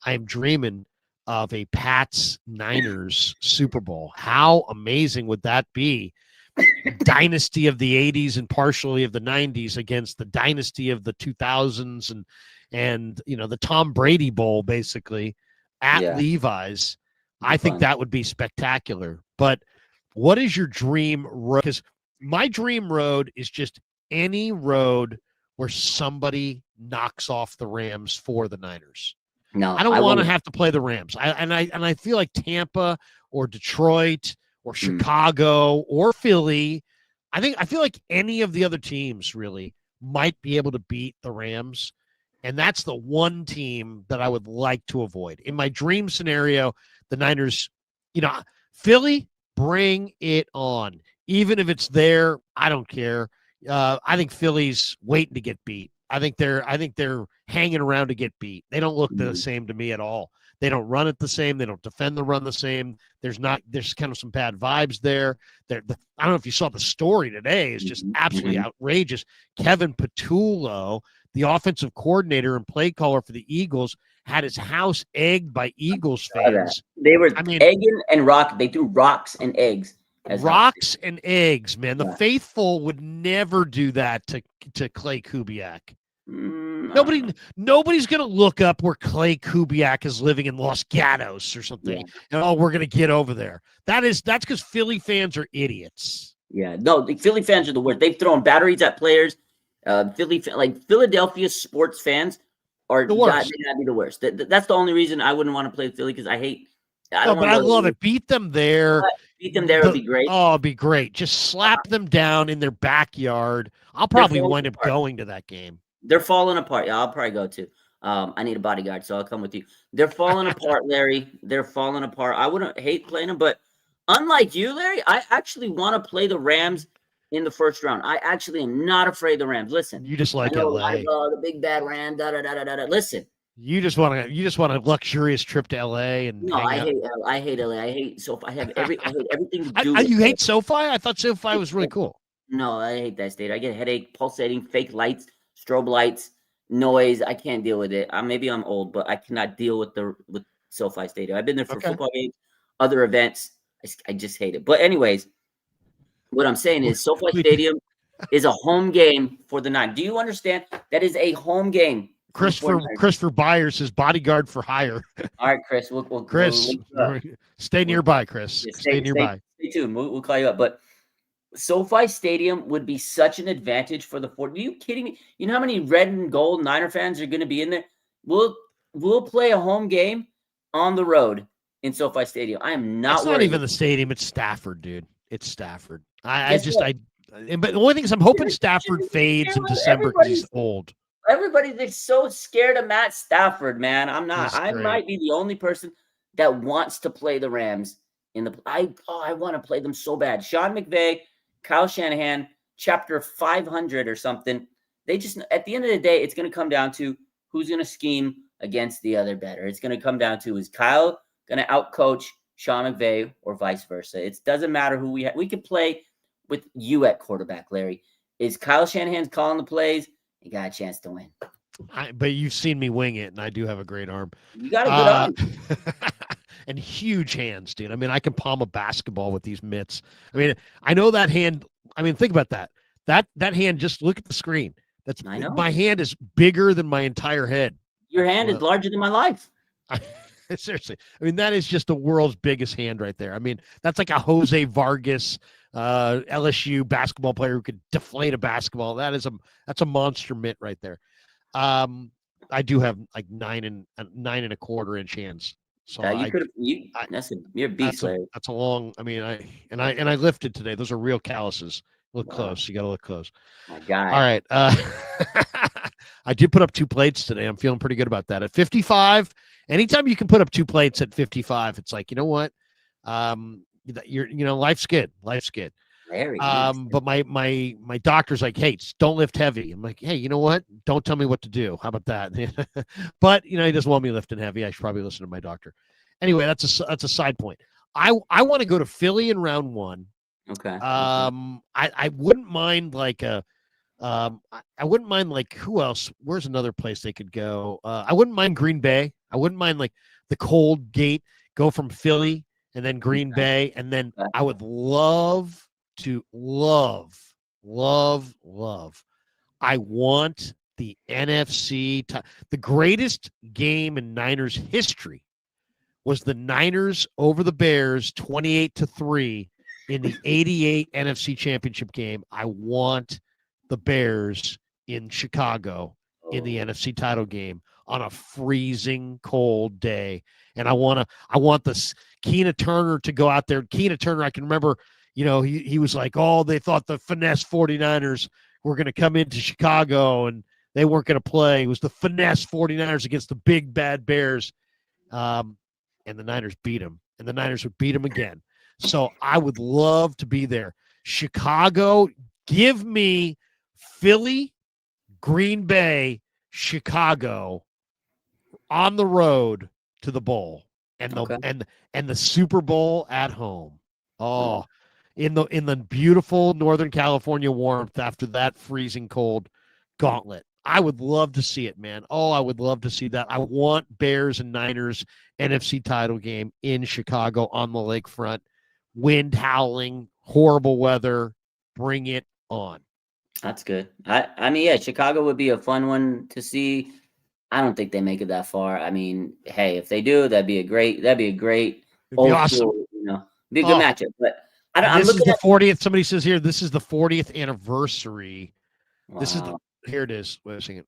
I am dreaming of a Pats Niners Super Bowl. How amazing would that be? Dynasty of the 80s and partially of the 90s against the dynasty of the 2000s and the Tom Brady Bowl basically at Levi's. I think that would be spectacular. But what is your dream road? Because my dream road is just any road where somebody knocks off the Rams for the Niners. No, I don't want to have to play the Rams. I feel like Tampa or Detroit or Chicago or Philly. I feel like any of the other teams really might be able to beat the Rams. And that's the one team that I would like to avoid. In my dream scenario, the Niners, Philly, bring it on. Even if it's there, I don't care. I think Philly's waiting to get beat. I think they're hanging around to get beat. They don't look the same to me at all. They don't run it the same. They don't defend the run the same. There's kind of some bad vibes there. I don't know if you saw the story today. It's just absolutely outrageous. Kevin Patullo, the offensive coordinator and play caller for the Eagles, had his house egged by Eagles fans. They were egging and rock. They threw rocks and eggs. Rocks and eggs, man. The faithful would never do that to Clay Kubiak. Nobody's gonna look up where Clay Kubiak is living in Los Gatos or something. And we're gonna get over there. That's because Philly fans are idiots. Yeah, no, the Philly fans are the worst. They've thrown batteries at players. Philadelphia sports fans are the worst. They gotta be the worst. That's the only reason I wouldn't want to play Philly, because I love it. Beat them there. Beat them there would be great. Oh, it'd be great. Just slap them down in their backyard. I'll probably wind up going to that game. They're falling apart. Yeah, I'll probably go too. I need a bodyguard, so I'll come with you. They're falling apart, Larry. They're falling apart. I wouldn't hate playing them, but unlike you, Larry, I actually want to play the Rams in the first round. I actually am not afraid of the Rams. Listen, you just like LA. The big bad Ram. Listen, you just want a luxurious trip to LA and no, I hate LA. I hate SoFi. I hate everything to do. You hate SoFi? I thought SoFi was really cool. No, I hate that state. I get a headache, pulsating, fake lights, strobe lights, noise. I can't deal with it. Maybe I'm old, but I cannot deal with SoFi Stadium. I've been there for football games, other events. I just hate it. But anyways, what I'm saying is SoFi Stadium is a home game for the Niners. Do you understand? That is a home game. Christopher Byers, his bodyguard for hire. All right, Chris. Chris, stay nearby, Chris. Yeah, stay nearby. Stay tuned. We'll call you up. But SoFi Stadium would be such an advantage for the Ford. Are you kidding me? You know how many red and gold Niner fans are going to be in there? We'll play a home game on the road in SoFi Stadium. I am not. It's not even the stadium. It's Stafford, dude. It's Stafford. But the only thing is, I'm hoping Stafford fades in December because he's old. Everybody's so scared of Matt Stafford, man. I'm not. I might be the only person that wants to play the Rams in the. I want to play them so bad. Sean McVay, Kyle Shanahan, chapter 500 or something. They just, at the end of the day, it's going to come down to who's going to scheme against the other better. It's going to come down to, is Kyle going to outcoach Sean McVay or vice versa? It doesn't matter who we have. We could play with you at quarterback, Larry. Is Kyle Shanahan calling the plays? You got a chance to win. But you've seen me wing it, and I do have a great arm. You got a good arm. And huge hands, dude. I mean, I can palm a basketball with these mitts. I mean, I know that hand. I mean, think about that. That hand, just look at the screen. I know. My hand is bigger than my entire head. Your hand is larger than my life. Seriously. I mean, that is just the world's biggest hand right there. I mean, that's like a Jose Vargas LSU basketball player who could deflate a basketball. That's a monster mitt right there. I do have like 9 1/4 inch hands. So you're a beast, Larry. That's a long. I mean, I lifted today. Those are real calluses. Look close. You got to look close. My God. All right. I did put up 2 plates today. I'm feeling pretty good about that. At 55, anytime you can put up 2 plates at 55, it's like, you know what? Life's good. Life's good. But my doctor's like, hey, don't lift heavy. I'm like, hey, you know what? Don't tell me what to do. How about that? But he doesn't want me lifting heavy. I should probably listen to my doctor. Anyway, that's a side point. I want to go to Philly in round 1. Okay. I wouldn't mind like I wouldn't mind like who else? Where's another place they could go? I wouldn't mind Green Bay. I wouldn't mind like the cold gate, go from Philly and then Green Bay, and then I would love to love. I want the NFC. The greatest game in Niners history was the Niners over the Bears 28-3 in the 88 NFC Championship game. I want the Bears in Chicago in the NFC title game on a freezing cold day. And I want this Keena Turner to go out there. Keena Turner, I can remember, he was like, oh, they thought the finesse 49ers were going to come into Chicago and they weren't going to play. It was the finesse 49ers against the big bad Bears. And the Niners beat them, and the Niners would beat them again. So I would love to be there. Chicago, give me Philly, Green Bay, Chicago on the road to the bowl, and the Super Bowl at home. Oh, in the beautiful Northern California warmth after that freezing cold gauntlet. I would love to see it, man. Oh, I would love to see that. I want Bears and Niners NFC title game in Chicago on the lakefront. Wind howling, horrible weather. Bring it on. That's good. I mean, yeah, Chicago would be a fun one to see. I don't think they make it that far. I mean, hey, if they do, that'd be a great old awesome. school, be a good matchup. But I'm looking at the 40th. Somebody says here, this is the 40th anniversary. Wow. This is here it is. Wait a second.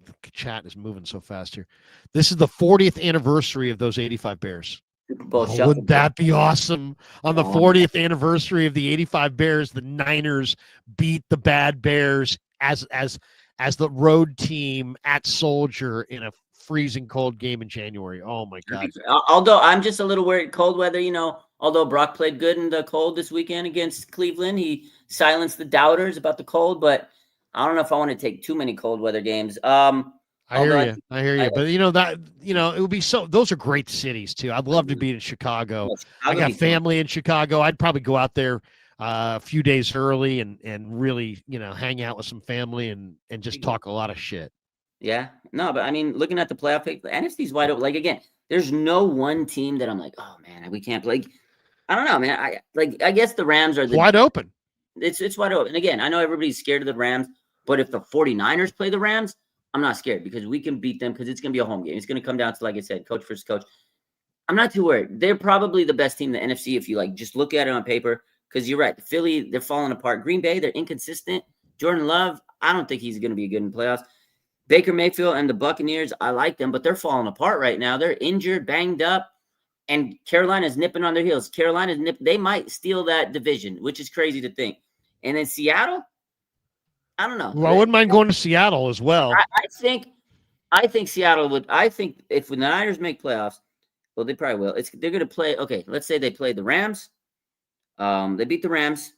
The chat is moving so fast here. This is the 40th anniversary of those 85 Bears. Wouldn't that be awesome? On the 40th anniversary of the 85 Bears, the Niners beat the bad Bears as the road team at Soldier in a freezing cold game in January. Oh my God. Although I'm just a little worried, cold weather, although Brock played good in the cold this weekend against Cleveland, he silenced the doubters about the cold, but I don't know if I want to take too many cold weather games. I hear you. But it would be those are great cities too. I'd love to be in Chicago. I got family in Chicago. I'd probably go out there a few days early and really, hang out with some family and just talk a lot of shit. Yeah. No, but I mean, looking at the playoff pick, the NFC's wide open. Like, again, there's no one team that I'm like, oh man, we can't play. I don't know, man. I guess the Rams are wide open. It's wide open. And again, I know everybody's scared of the Rams, but if the 49ers play the Rams, I'm not scared because we can beat them because it's going to be a home game. It's going to come down to, like I said, coach versus coach. I'm not too worried. They're probably the best team in the NFC if you just look at it on paper, because you're right. Philly, they're falling apart. Green Bay, they're inconsistent. Jordan Love, I don't think he's going to be good in playoffs. Baker Mayfield and the Buccaneers, I like them, but they're falling apart right now. They're injured, banged up, and Carolina's nipping on their heels. They might steal that division, which is crazy to think. And then Seattle, I don't know. Well, I wouldn't mind going to Seattle as well. I think Seattle would. I think if the Niners make playoffs, well, they probably will. They're going to play. Okay, let's say they play the Rams. They beat the Rams.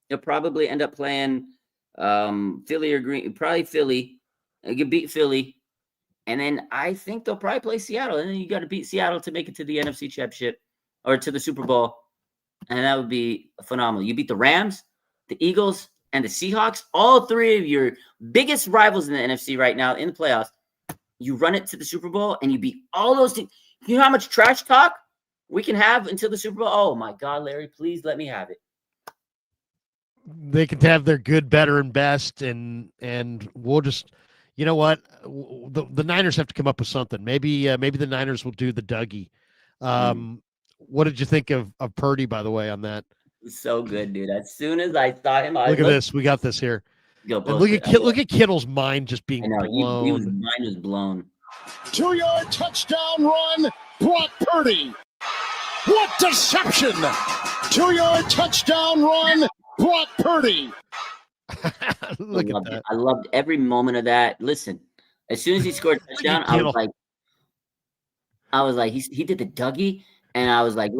They'll probably end up playing Philly or Green. Probably Philly. They can beat Philly, and then I think they'll probably play Seattle. And then you got to beat Seattle to make it to the NFC Championship or to the Super Bowl, and that would be phenomenal. You beat the Rams, the Eagles, and the Seahawks, all three of your biggest rivals in the NFC right now in the playoffs. You run it to the Super Bowl, and you beat all those teams. You know how much trash talk we can have until the Super Bowl? Oh, my God, Larry, please let me have it. They can have their good, better, and best, and we'll just – you know what? The Niners have to come up with something. Maybe the Niners will do the Dougie. What did you think of Purdy, by the way, on that? So good, dude. As soon as I saw him, look at this. We got this here. Look at Kittle's mind just being blown. His mind was blown. 2-yard touchdown run, Brock Purdy. What deception! 2-yard touchdown run, Brock Purdy. Look at that. I loved every moment of that. Listen, as soon as he scored a touchdown, I was like, he did the Dougie, and I was like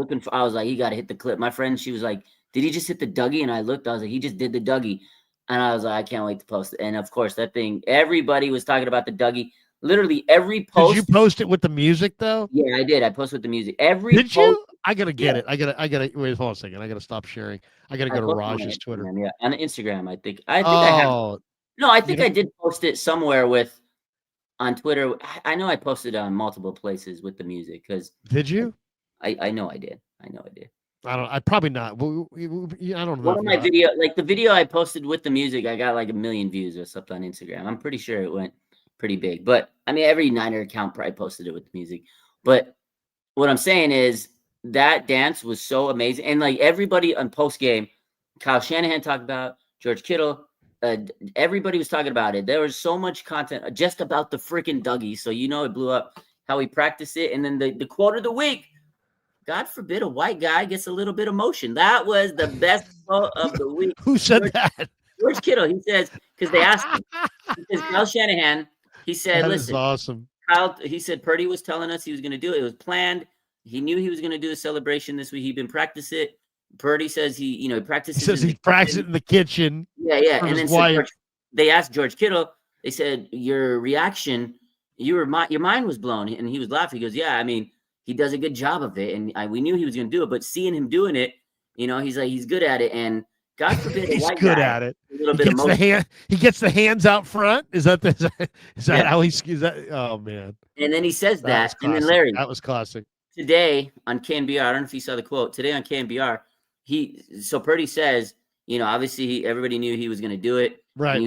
he got to hit the clip. My friend, she was like, did he just hit the Dougie? And I looked, I was like, he just did the Dougie. And I was like, I can't wait to post it. And of course, that thing, everybody was talking about the Dougie. Literally every post. Did you post it with the music though? Yeah, I did. I posted with the music. Every Did post, you? I gotta get it. I gotta wait. Hold on a second. I gotta stop sharing. I gotta go to posted on Raj's Twitter. Instagram, yeah, on Instagram. I think I have. Oh, No, I you think know, I did post it somewhere on Twitter. I know I posted it on multiple places with the music because did you? I know I did. I know I did. I probably not. I don't know. One of my video, like the video I posted with the music, I got like 1 million views or something on Instagram. I'm pretty sure it went pretty big. But I mean, every Niner account probably posted it with the music. But what I'm saying is that dance was so amazing. And like everybody on post game, Kyle Shanahan talked about, George Kittle, everybody was talking about it. There was so much content just about the freaking Dougie. So, it blew up how we practiced it. And then the quote of the week, God forbid a white guy gets a little bit of motion. That was the best quote of the week. Who said that? George Kittle. He says, because they asked him, because Kyle Shanahan, he said, That listen, is awesome. Kyle, he said Purdy was telling us he was going to do it. It was planned. He knew he was going to do a celebration this week. He'd been practicing it. Purdy says he practices. He says he's practicing in the kitchen. Yeah. And then so they asked George Kittle. They said, your reaction, your mind was blown. And he was laughing. He goes, yeah, I mean, he does a good job of it. And we knew he was going to do it. But seeing him doing it, he's like, he's good at it. And God forbid he's good at it. A little bit of motion. He gets the hands out front. Is that how he's? Is that? Oh man! And then he says that and then Larry, that was classic. Today on KNBR, I don't know if you saw the quote. Today on KNBR, Purdy says, obviously everybody knew he was going to do it. Right.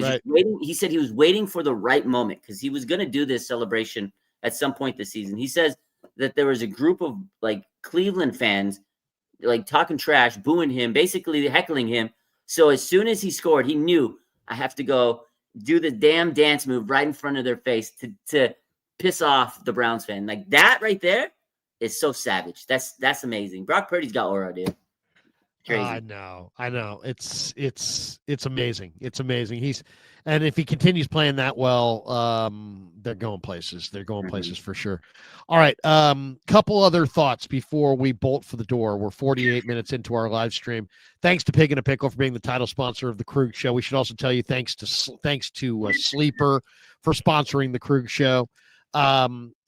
He said he was waiting for the right moment because he was going to do this celebration at some point this season. He says that there was a group of like Cleveland fans like talking trash, booing him, basically heckling him. So as soon as he scored, he knew I have to go do the damn dance move right in front of their face to piss off the Browns fan. Like that right there is so savage. That's amazing. Brock Purdy's got aura, dude. Crazy. I know. It's amazing. It's amazing. And if he continues playing that well, they're going places. They're going places for sure. All right. Couple other thoughts before we bolt for the door. We're 48 minutes into our live stream. Thanks to Pig and a Pickle for being the title sponsor of the Krueger Show. We should also tell you thanks to Sleeper for sponsoring the Krueger Show.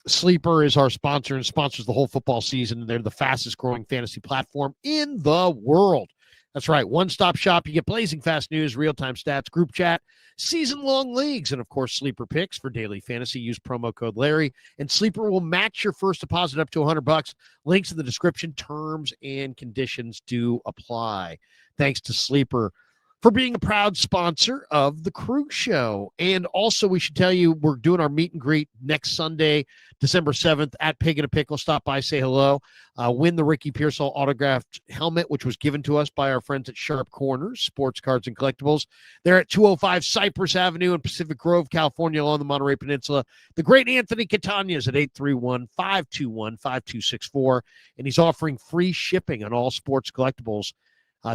Sleeper is our sponsor and sponsors the whole football season. They're the fastest growing fantasy platform in the world. That's right. One-stop shop. You get blazing fast news, real-time stats, group chat, season-long leagues, and, of course, Sleeper picks for daily fantasy. Use promo code Larry, and Sleeper will match your first deposit up to $100. Links in the description. Terms and conditions do apply. Thanks to Sleeper for being a proud sponsor of the Krueger Show. And also, we should tell you, we're doing our meet and greet next Sunday, December 7th at Pig and a Pickle. Stop by, say hello. Win the Ricky Pearsall autographed helmet, which was given to us by our friends at Sharp Corners, Sports Cards and Collectibles. They're at 205 Cypress Avenue in Pacific Grove, California, along the Monterey Peninsula. The great Anthony Catania is at 831-521-5264, and he's offering free shipping on all sports collectibles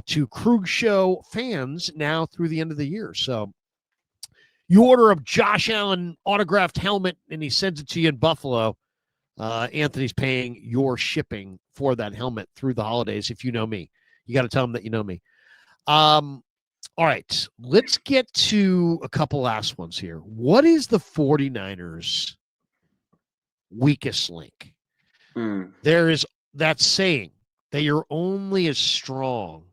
to Krueger Show fans now through the end of the year. So you order a Josh Allen autographed helmet and he sends it to you in Buffalo. Anthony's paying your shipping for that helmet through the holidays. If you know me, you got to tell him that you know me. All right, let's get to a couple last ones here. What is the 49ers' weakest link? There is that saying that you're only as strong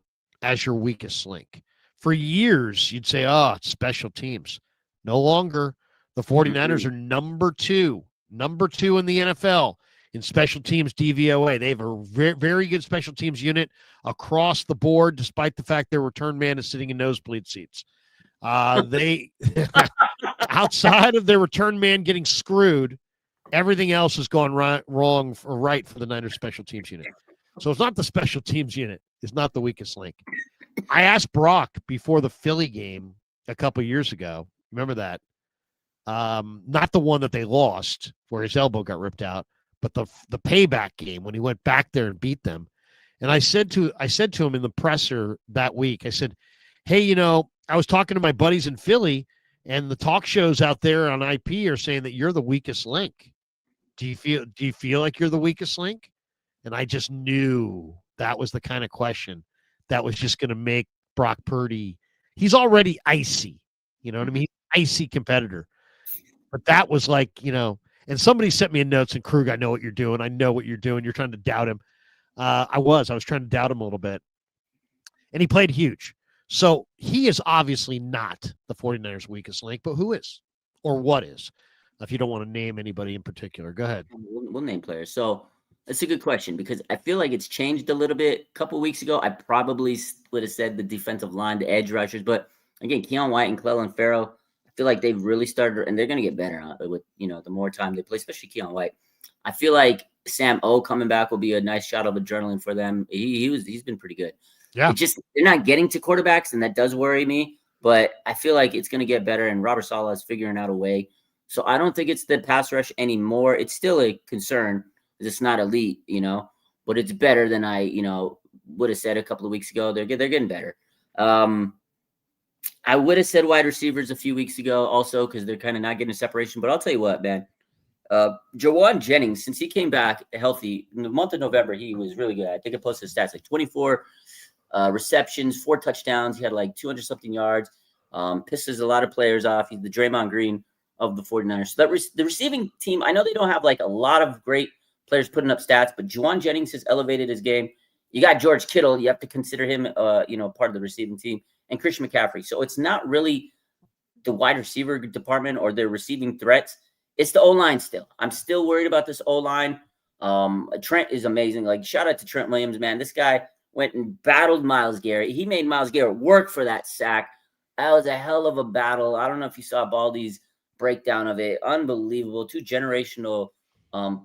as your weakest link. For years, you'd say, it's special teams. No longer. The 49ers are number two in the NFL in special teams DVOA. They have a very, very good special teams unit across the board, despite the fact their return man is sitting in nosebleed seats. They outside of their return man getting screwed, everything else has gone wrong or right for the Niners special teams unit. So it's not the special teams unit. It's not the weakest link. I asked Brock before the Philly game a couple years ago. Remember that? Not the one that they lost where his elbow got ripped out, but the payback game when he went back there and beat them. And I said to him in the presser that week, I said, hey, I was talking to my buddies in Philly, and the talk shows out there on IP are saying that you're the weakest link. Do you feel like you're the weakest link? And I just knew that was the kind of question that was just going to make Brock Purdy. He's already icy. You know what I mean? Icy competitor. But that was like, and somebody sent me a note saying, Krug, I know what you're doing. I know what you're doing. You're trying to doubt him. I was trying to doubt him a little bit. And he played huge. So he is obviously not the 49ers' weakest link, but who is? Or what is? If you don't want to name anybody in particular, go ahead. We'll name players. So that's a good question because I feel like it's changed a little bbit. A couple of weeks ago, I probably would have said the defensive line, the edge rushers. But again, Keon White and Clelin Ferrell, I feel like they've really started, and they're going to get better with, the more time they play, especially Keon White. I feel like Sam O coming back will be a nice shot of adrenaline for them. He's been pretty good. Yeah. They're not getting to quarterbacks, and that does worry me. But I feel like it's going to get better, and Robert Saleh is figuring out a way. So I don't think it's the pass rush anymore. It's still a concern because it's not elite, but it's better than I, would have said a couple of weeks ago. They're getting better. I would have said wide receivers a few weeks ago also because they're kind of not getting a separation. But I'll tell you what, man. Jawan Jennings, since he came back healthy in the month of November, he was really good. I think I posted his stats like 24 receptions, 4 touchdowns. He had like 200-something yards. Pisses a lot of players off. He's the Draymond Green of the 49ers. So the receiving team, I know they don't have like a lot of great players putting up stats, but Jawan Jennings has elevated his game. You got George Kittle. You have to consider him, part of the receiving team, and Christian McCaffrey. So it's not really the wide receiver department or their receiving threats. It's the O-line still. I'm still worried about this O-line. Trent is amazing. Like, shout out to Trent Williams, man. This guy went and battled Myles Garrett. He made Myles Garrett work for that sack. That was a hell of a battle. I don't know if you saw Baldy's breakdown of it. Unbelievable. 2 generational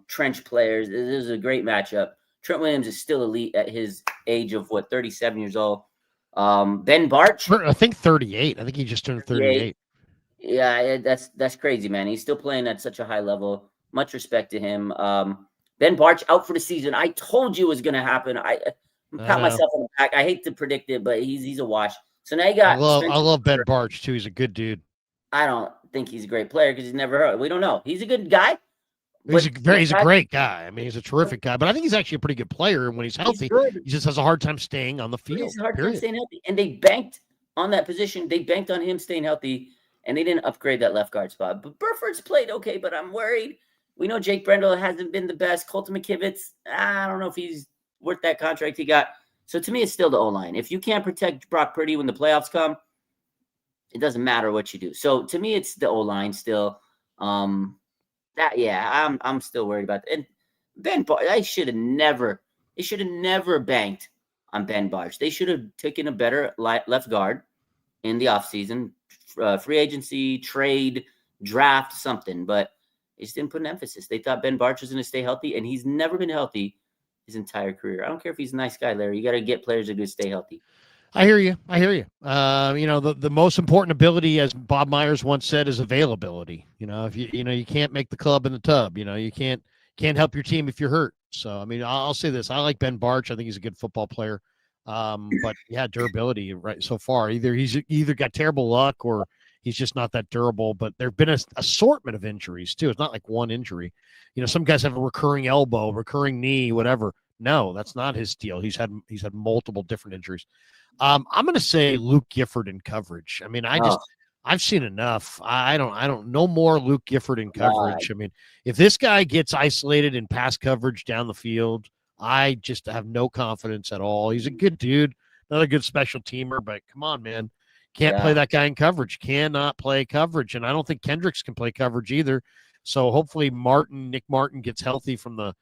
trench players. This is a great matchup. Trent Williams is still elite at his age of 37 years old. Ben Barch, I think 38. I think he just turned 38. Yeah, that's crazy, man. He's still playing at such a high level. Much respect to him. Ben Barch out for the season. I told you it was going to happen. I pat myself on the back. I hate to predict it, but he's a wash. So now you got. I love Ben Barch too. He's a good dude. I don't think he's a great player because he's never hurt. We don't know. He's a good guy. He's a great guy. I mean, he's a terrific guy. But I think he's actually a pretty good player. And when he's healthy, he just has a hard time staying on the field. He's a hard time staying healthy. And they banked on that position. They banked on him staying healthy, and they didn't upgrade that left guard spot. But Burford's played okay, but I'm worried. We know Jake Brendel hasn't been the best. Colton McKivitz, I don't know if he's worth that contract he got. So to me, it's still the O-line. If you can't protect Brock Purdy when the playoffs come, it doesn't matter what you do. So to me, it's the O-line still. I'm still worried about that. And Ben Barch, they should have never banked on Ben Barch. They should have taken a better left guard in the offseason, free agency, trade, draft, something. But they just didn't put an emphasis. They thought Ben Barch was going to stay healthy, and he's never been healthy his entire career. I don't care if he's a nice guy, Larry. You got to get players that are going to stay healthy. I hear you. The most important ability, as Bob Myers once said, is availability. If you can't make the club in the tub. You can't help your team if you're hurt. So, I mean, I'll say this. I like Ben Barch. I think he's a good football player. But yeah, durability right so far. He's got terrible luck or he's just not that durable. But there've been an assortment of injuries too. It's not like one injury. Some guys have a recurring elbow, recurring knee, whatever. No, that's not his deal. He's had multiple different injuries. I'm going to say Luke Gifford in coverage. I mean, I've seen enough. I don't know more Luke Gifford in coverage. I mean, if this guy gets isolated in pass coverage down the field, I just have no confidence at all. He's a good dude, not a good special teamer, but come on, man. Can't play that guy in coverage. Cannot play coverage. And I don't think Kendricks can play coverage either. So hopefully Nick Martin gets healthy from the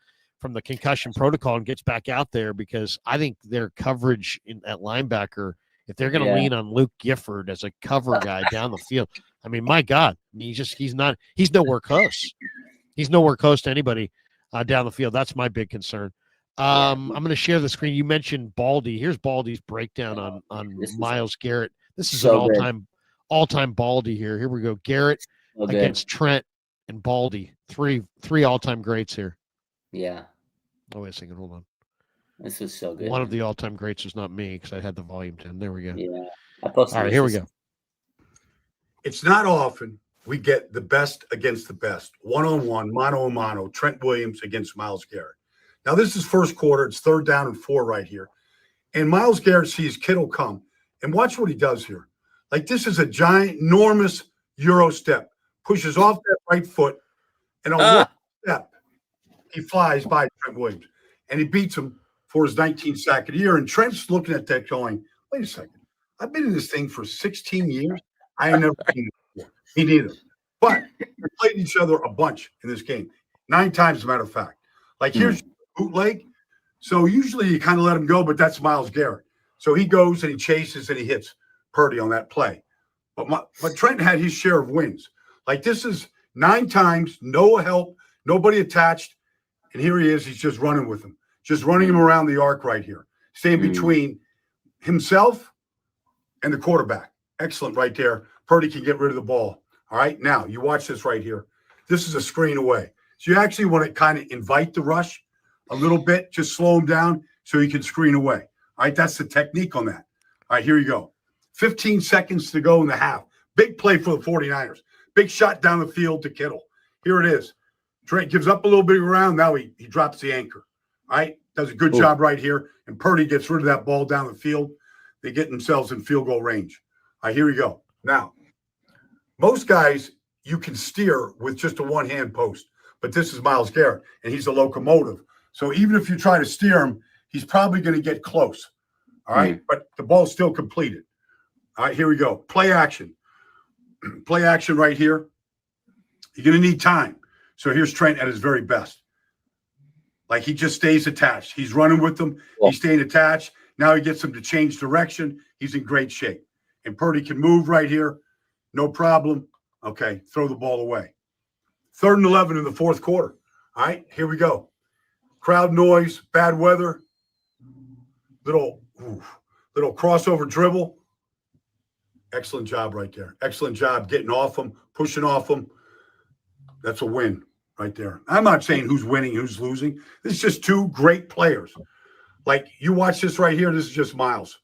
concussion protocol and gets back out there, because I think their coverage at linebacker, if they're going to lean on Luke Gifford as a cover guy down the field, I mean, my God, he's nowhere close. He's nowhere close to anybody down the field. That's my big concern. I'm going to share the screen. You mentioned Baldy. Here's Baldy's breakdown on Myles Garrett. This is so an all-time Baldy here. Here we go. Garrett against Trent and Baldy. Three all-time greats here. Yeah. Oh, wait a second. Hold on. This was so good. One of the all-time greats was not me because I had the volume 10. There we go. Yeah. All right, here we go. It's not often we get the best against the best. One-on-one, mano-a-mano, Trent Williams against Myles Garrett. Now, this is first quarter. It's 3rd down and 4 right here. And Myles Garrett sees Kittle come. And watch what he does here. Like, this is a giant, enormous Euro step. Pushes off that right foot, and on one step, he flies by Trent Williams, and he beats him for his 19th sack of the year. And Trent's looking at that going, wait a second. I've been in this thing for 16 years. I ain't never seen it before. He neither. But we played each other a bunch in this game. 9 times, as a matter of fact. Like, here's bootleg. So usually you kind of let him go, but that's Myles Garrett. So he goes and he chases and he hits Purdy on that play. But Trent had his share of wins. Like, this is 9 times, no help, nobody attached. And here he is. He's just running with him, just running him around the arc right here, staying between himself and the quarterback. Excellent right there. Purdy can get rid of the ball. All right, now you watch this right here. This is a screen away. So you actually want to kind of invite the rush a little bit, just slow him down so you can screen away. All right, that's the technique on that. All right, here you go. 15 seconds to go in the half. Big play for the 49ers. Big shot down the field to Kittle. Here it is. Trent gives up a little bit of ground. Now he drops the anchor. All right, does a good job right here. And Purdy gets rid of that ball down the field. They get themselves in field goal range. All right, here we go. Now, most guys you can steer with just a one-hand post, but this is Myles Garrett, and he's a locomotive. So even if you try to steer him, he's probably going to get close. All right, but the ball's still completed. All right, here we go. Play action. Play action right here. You're going to need time. So here's Trent at his very best. Like, he just stays attached. He's running with them. He's staying attached. Now he gets him to change direction. He's in great shape. And Purdy can move right here. No problem. Okay, throw the ball away. 3rd and 11 in the 4th quarter. All right, here we go. Crowd noise, bad weather, little crossover dribble. Excellent job right there. Excellent job getting off them, pushing off them. That's a win right there. I'm not saying who's winning, who's losing. This is just 2 great players. Like, you watch this right here. This is just Myles.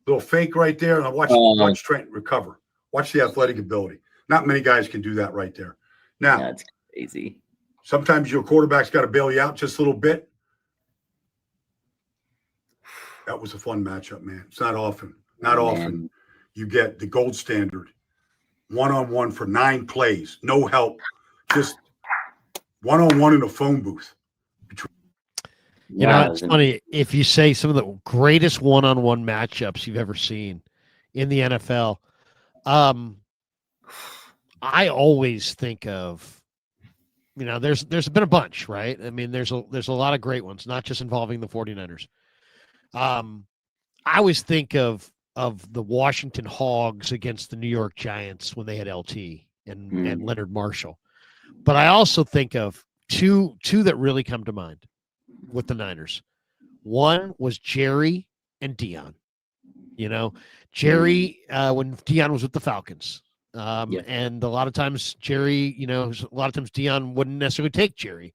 Little fake right there, and watch Trent recover. Watch the athletic ability. Not many guys can do that right there. Now, that's crazy. Sometimes your quarterback's got to bail you out just a little bit. That was a fun matchup, man. It's not often. Not often you get the gold standard one-on-one for 9 plays, no help, just one-on-one in a phone booth. You know, it's funny if you say some of the greatest one-on-one matchups you've ever seen in the NFL. I always think of, you know, there's been a bunch, right? I mean, there's a lot of great ones, not just involving the 49ers. I always think of the Washington Hogs against the New York Giants when they had LT and Leonard Marshall. But I also think of two that really come to mind with the Niners. One was Jerry and Dion. You know, Jerry, when Dion was with the Falcons. And a lot of times Jerry, you know, a lot of times Dion wouldn't necessarily take Jerry.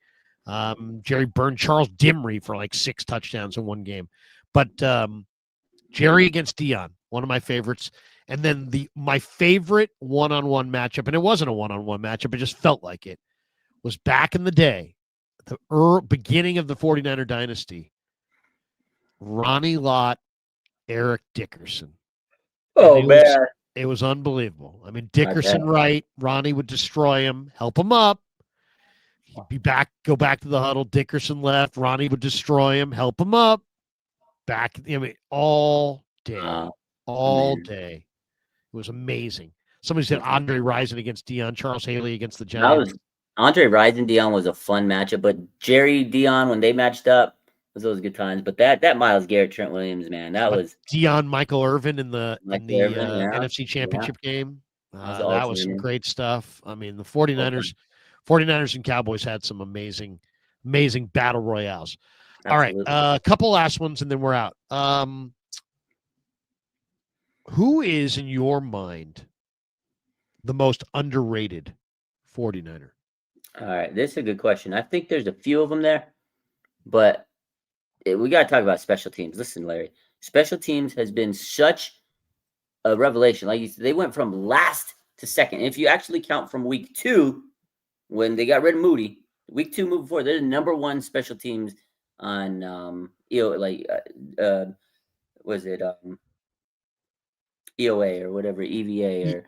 Jerry burned Charles Dimry for like 6 touchdowns in one game. But Jerry against Dion, one of my favorites. And then my favorite one-on-one matchup, and it wasn't a one-on-one matchup, it just felt like it, was back in the day, the beginning of the 49er dynasty, Ronnie Lott, Eric Dickerson. Oh, man. It was unbelievable. I mean, Dickerson right, Ronnie would destroy him, help him up. He'd go back to the huddle. Dickerson left, Ronnie would destroy him, help him up. Back, I mean, all day. It was amazing. Somebody said Andre Rison against Dion, Charles Haley against the Giants. Andre Rison Dion was a fun matchup, but Jerry Dion, when they matched up, those good times. But that Myles Garrett, Trent Williams, man, that was Dion, Michael Irvin in the NFC Championship game. That was some great stuff. I mean, the 49ers and Cowboys had some amazing battle royales. Absolutely. All right, a couple last ones, and then we're out. Who is, in your mind, the most underrated 49er? All right, this is a good question. I think there's a few of them there, but we got to talk about special teams. Listen, Larry, special teams has been such a revelation. Like you said, they went from last to second. And if you actually count from week 2, when they got rid of Moody, week 2 moving forward, they're the number 1 special teams on was it EOA or whatever, EVA or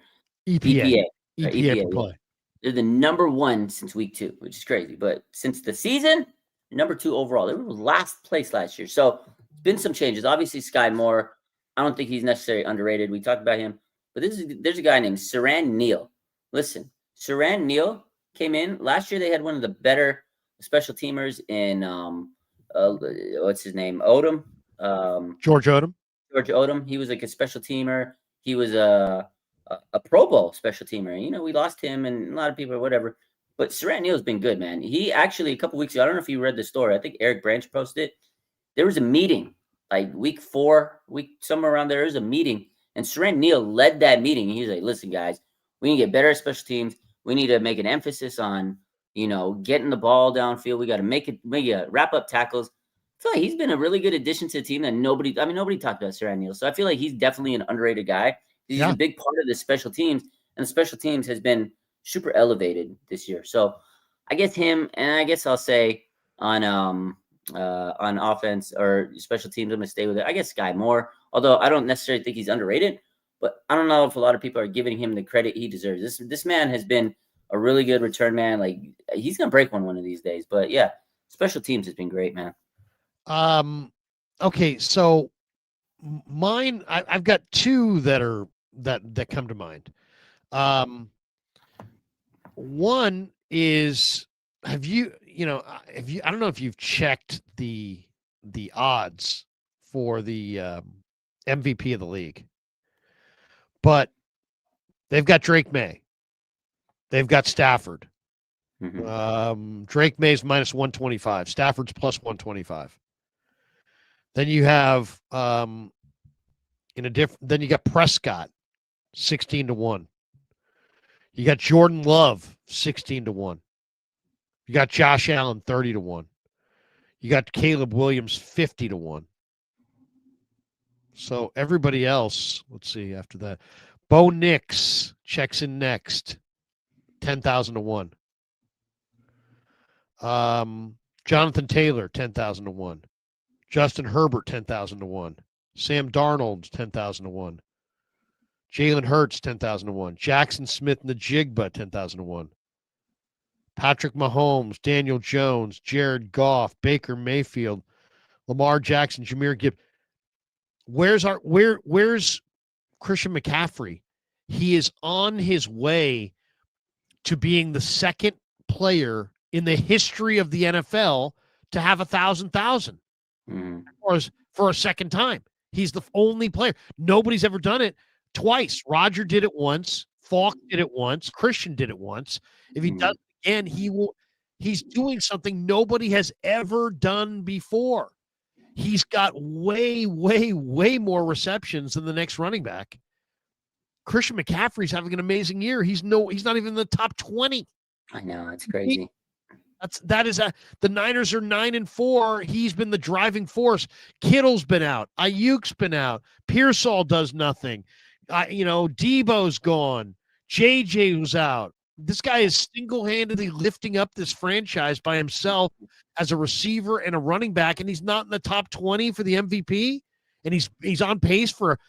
EPA EPA per play. They're the number 1 since week 2, which is crazy. But since the season, number 2 overall. They were last place last year. So it's been some changes. Obviously, Sky Moore, I don't think he's necessarily underrated. We talked about him. But there's a guy named Saran Neal. Listen, Saran Neal came in. Last year, they had one of the better special teamers in, what's his name? Odom. George Odom. George Odom. He was like a special teamer. He was a Pro Bowl special teamer. You know, we lost him and a lot of people or whatever. But Saran Neal's been good, man. He actually, a couple weeks ago, I don't know if you read the story. I think Eric Branch posted it. There was a meeting, like week 4, somewhere around there was a meeting. And Saran Neal led that meeting. He was like, listen, guys, we need to get better at special teams. We need to make an emphasis on, you know, getting the ball downfield. We got to make wrap up tackles. I feel like he's been a really good addition to the team that nobody talked about Saran Neal. So I feel like he's definitely an underrated guy. He's a big part of the special teams, and the special teams has been super elevated this year. So I guess him, and I guess I'll say on offense or special teams, I'm going to stay with it. I guess Sky Moore, although I don't necessarily think he's underrated, but I don't know if a lot of people are giving him the credit he deserves. This man has been a really good return man. Like, he's going to break one of these days. But yeah, special teams has been great, man. Okay, so mine, I've got 2 that come to mind. One is, I don't know if you've checked the odds for the MVP of the league, but they've got Drake May, they've got Stafford. Drake May's minus 125, Stafford's plus 125. Then you have then you got Prescott 16-1. You got Jordan Love 16-1. You got Josh Allen 30-1. You got Caleb Williams 50-1. So everybody else, let's see after that. Bo Nix checks in next, 10,000-1. Jonathan Taylor 10,000-1. Justin Herbert 10,000-1. Sam Darnold 10,000-1. Jalen Hurts 10,000-1. Jackson Smith and the Jigba 10,000-1. Patrick Mahomes, Daniel Jones, Jared Goff, Baker Mayfield, Lamar Jackson, Jahmyr Gibbs. Where's Christian McCaffrey? He is on his way to being the second player in the history of the NFL to have 1,000,000 for a second time. He's the only player. Nobody's ever done it twice. Roger did it once. Falk did it once. Christian did it once. If he does it again, he's doing something nobody has ever done before. He's got way, way, way more receptions than the next running back. Christian McCaffrey's having an amazing year. He's not even in the top 20. I know, it's crazy. The Niners are 9-4. He's been the driving force. Kittle's been out. Ayuk's been out. Pearsall does nothing. Debo's gone. JJ was out. This guy is single-handedly lifting up this franchise by himself as a receiver and a running back, and he's not in the top 20 for the MVP, and he's on pace for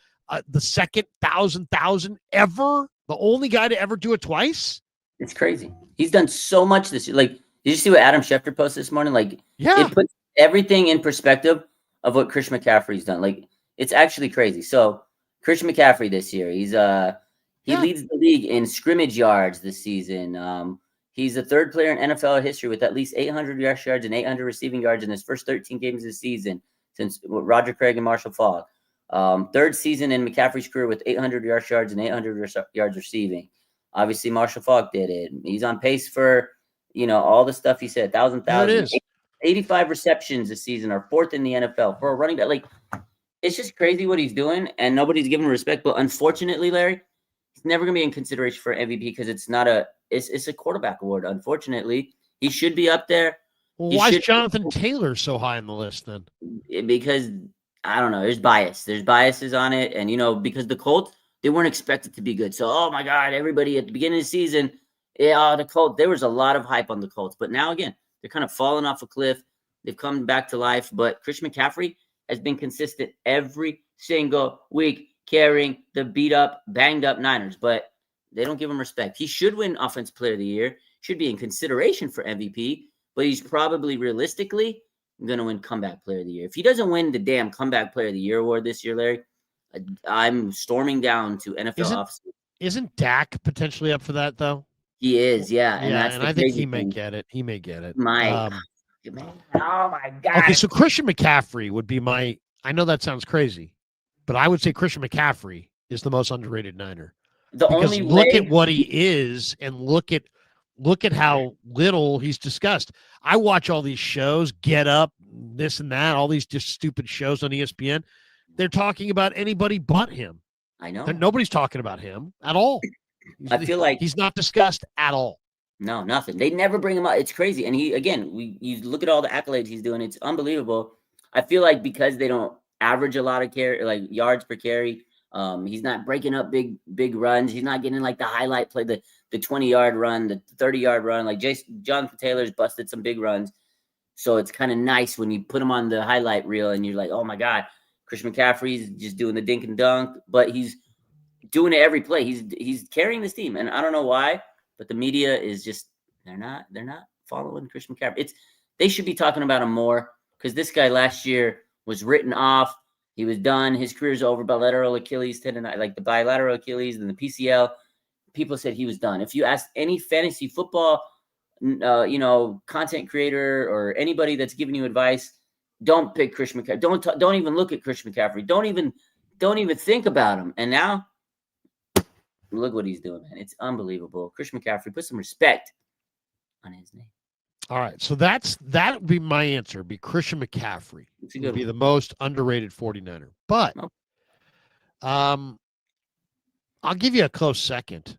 the second 1,000,000 ever. The only guy to ever do it twice. It's crazy. He's done so much this year. Like, did you see what Adam Schefter posted this morning? Like, it puts everything in perspective of what Christian McCaffrey's done. Like, it's actually crazy. So, Christian McCaffrey this year, he leads the league in scrimmage yards this season. He's the third player in NFL history with at least 800 rush yards and 800 receiving yards in his first 13 games of the season since Roger Craig and Marshall Faulk. Third season in McCaffrey's career with 800 rush yards and 800 yards receiving. Obviously, Marshall Faulk did it. He's on pace for, all the stuff he said, 1,000, 85 receptions this season, are fourth in the NFL for a running back. Like, it's just crazy what he's doing, and nobody's giving him respect. But unfortunately, Larry, he's never going to be in consideration for MVP because it's a quarterback award. Unfortunately, he should be up there. Well, why is Jonathan Taylor so high on the list then? Because, I don't know, there's bias. There's biases on it. And, because the Colts, they weren't expected to be good. So, oh, my God, everybody at the beginning of the season, the Colts, there was a lot of hype on the Colts. But now, again, they're kind of falling off a cliff. They've come back to life. But Christian McCaffrey has been consistent every single week carrying the beat-up, banged-up Niners. But They don't give him respect. He should win Offensive Player of the Year, should be in consideration for MVP, but he's probably realistically going to win Comeback Player of the Year. If he doesn't win the damn Comeback Player of the Year award this year, Larry, I'm storming down to NFL offices. Isn't Dak potentially up for that, though? He is, yeah. And I think he may get it. He may get it. Man. Oh, my God. Okay, so Christian McCaffrey would be my – I know that sounds crazy, but I would say Christian McCaffrey is the most underrated Niner. Because look at what he is and look at how little he's discussed. I watch all these shows, Get Up, this and that, all these just stupid shows on ESPN. They're talking about anybody but him. I know. Nobody's talking about him at all. I feel like he's not discussed at all. No, nothing. They never bring him up. It's crazy. And you look at all the accolades he's doing. It's unbelievable. I feel like because they don't average a lot of yards per carry, he's not breaking up big runs. He's not getting like the highlight play, the 20-yard run, the 30-yard run. Like Jonathan Taylor's busted some big runs. So it's kind of nice when you put him on the highlight reel and you're like, oh my God, Christian McCaffrey's just doing the dink and dunk, but he's doing it every play. He's carrying this team. And I don't know why, but the media is just, they're not following Christian McCaffrey. They should be talking about him more because this guy last year was written off. He was done. His career's over. Bilateral Achilles tendon, like the bilateral Achilles and the PCL. People said he was done. If you ask any fantasy football, content creator or anybody that's giving you advice, don't pick Christian McCaffrey. Don't even look at Christian McCaffrey. Don't even think about him. And now, look what he's doing, man. It's unbelievable. Christian McCaffrey, put some respect on his name. All right, so that would be my answer. Be Christian McCaffrey. Would be the most underrated 49er. But I'll give you a close second.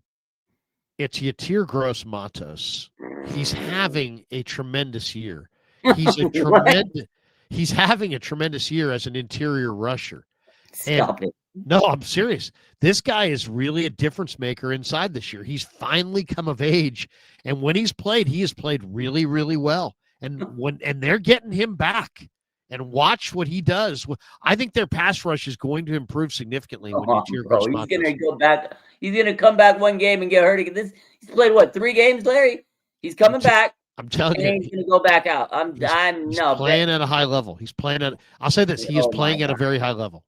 It's Yatir Gross-Matos. He's having a tremendous year. He's having a tremendous year as an interior rusher. Stop it. No, I'm serious. This guy is really a difference maker inside this year. He's finally come of age, and when he has played really, really well. And they're getting him back. And watch what he does. I think their pass rush is going to improve significantly when Yatir Gross-Matos. He's going to go back. He's going to come back one game and get hurt again. He's played 3 games, Larry? He's coming back. I'm telling you, he's going to go back out. He's playing at a high level. He's playing at. I'll say this: he is playing at a very high level.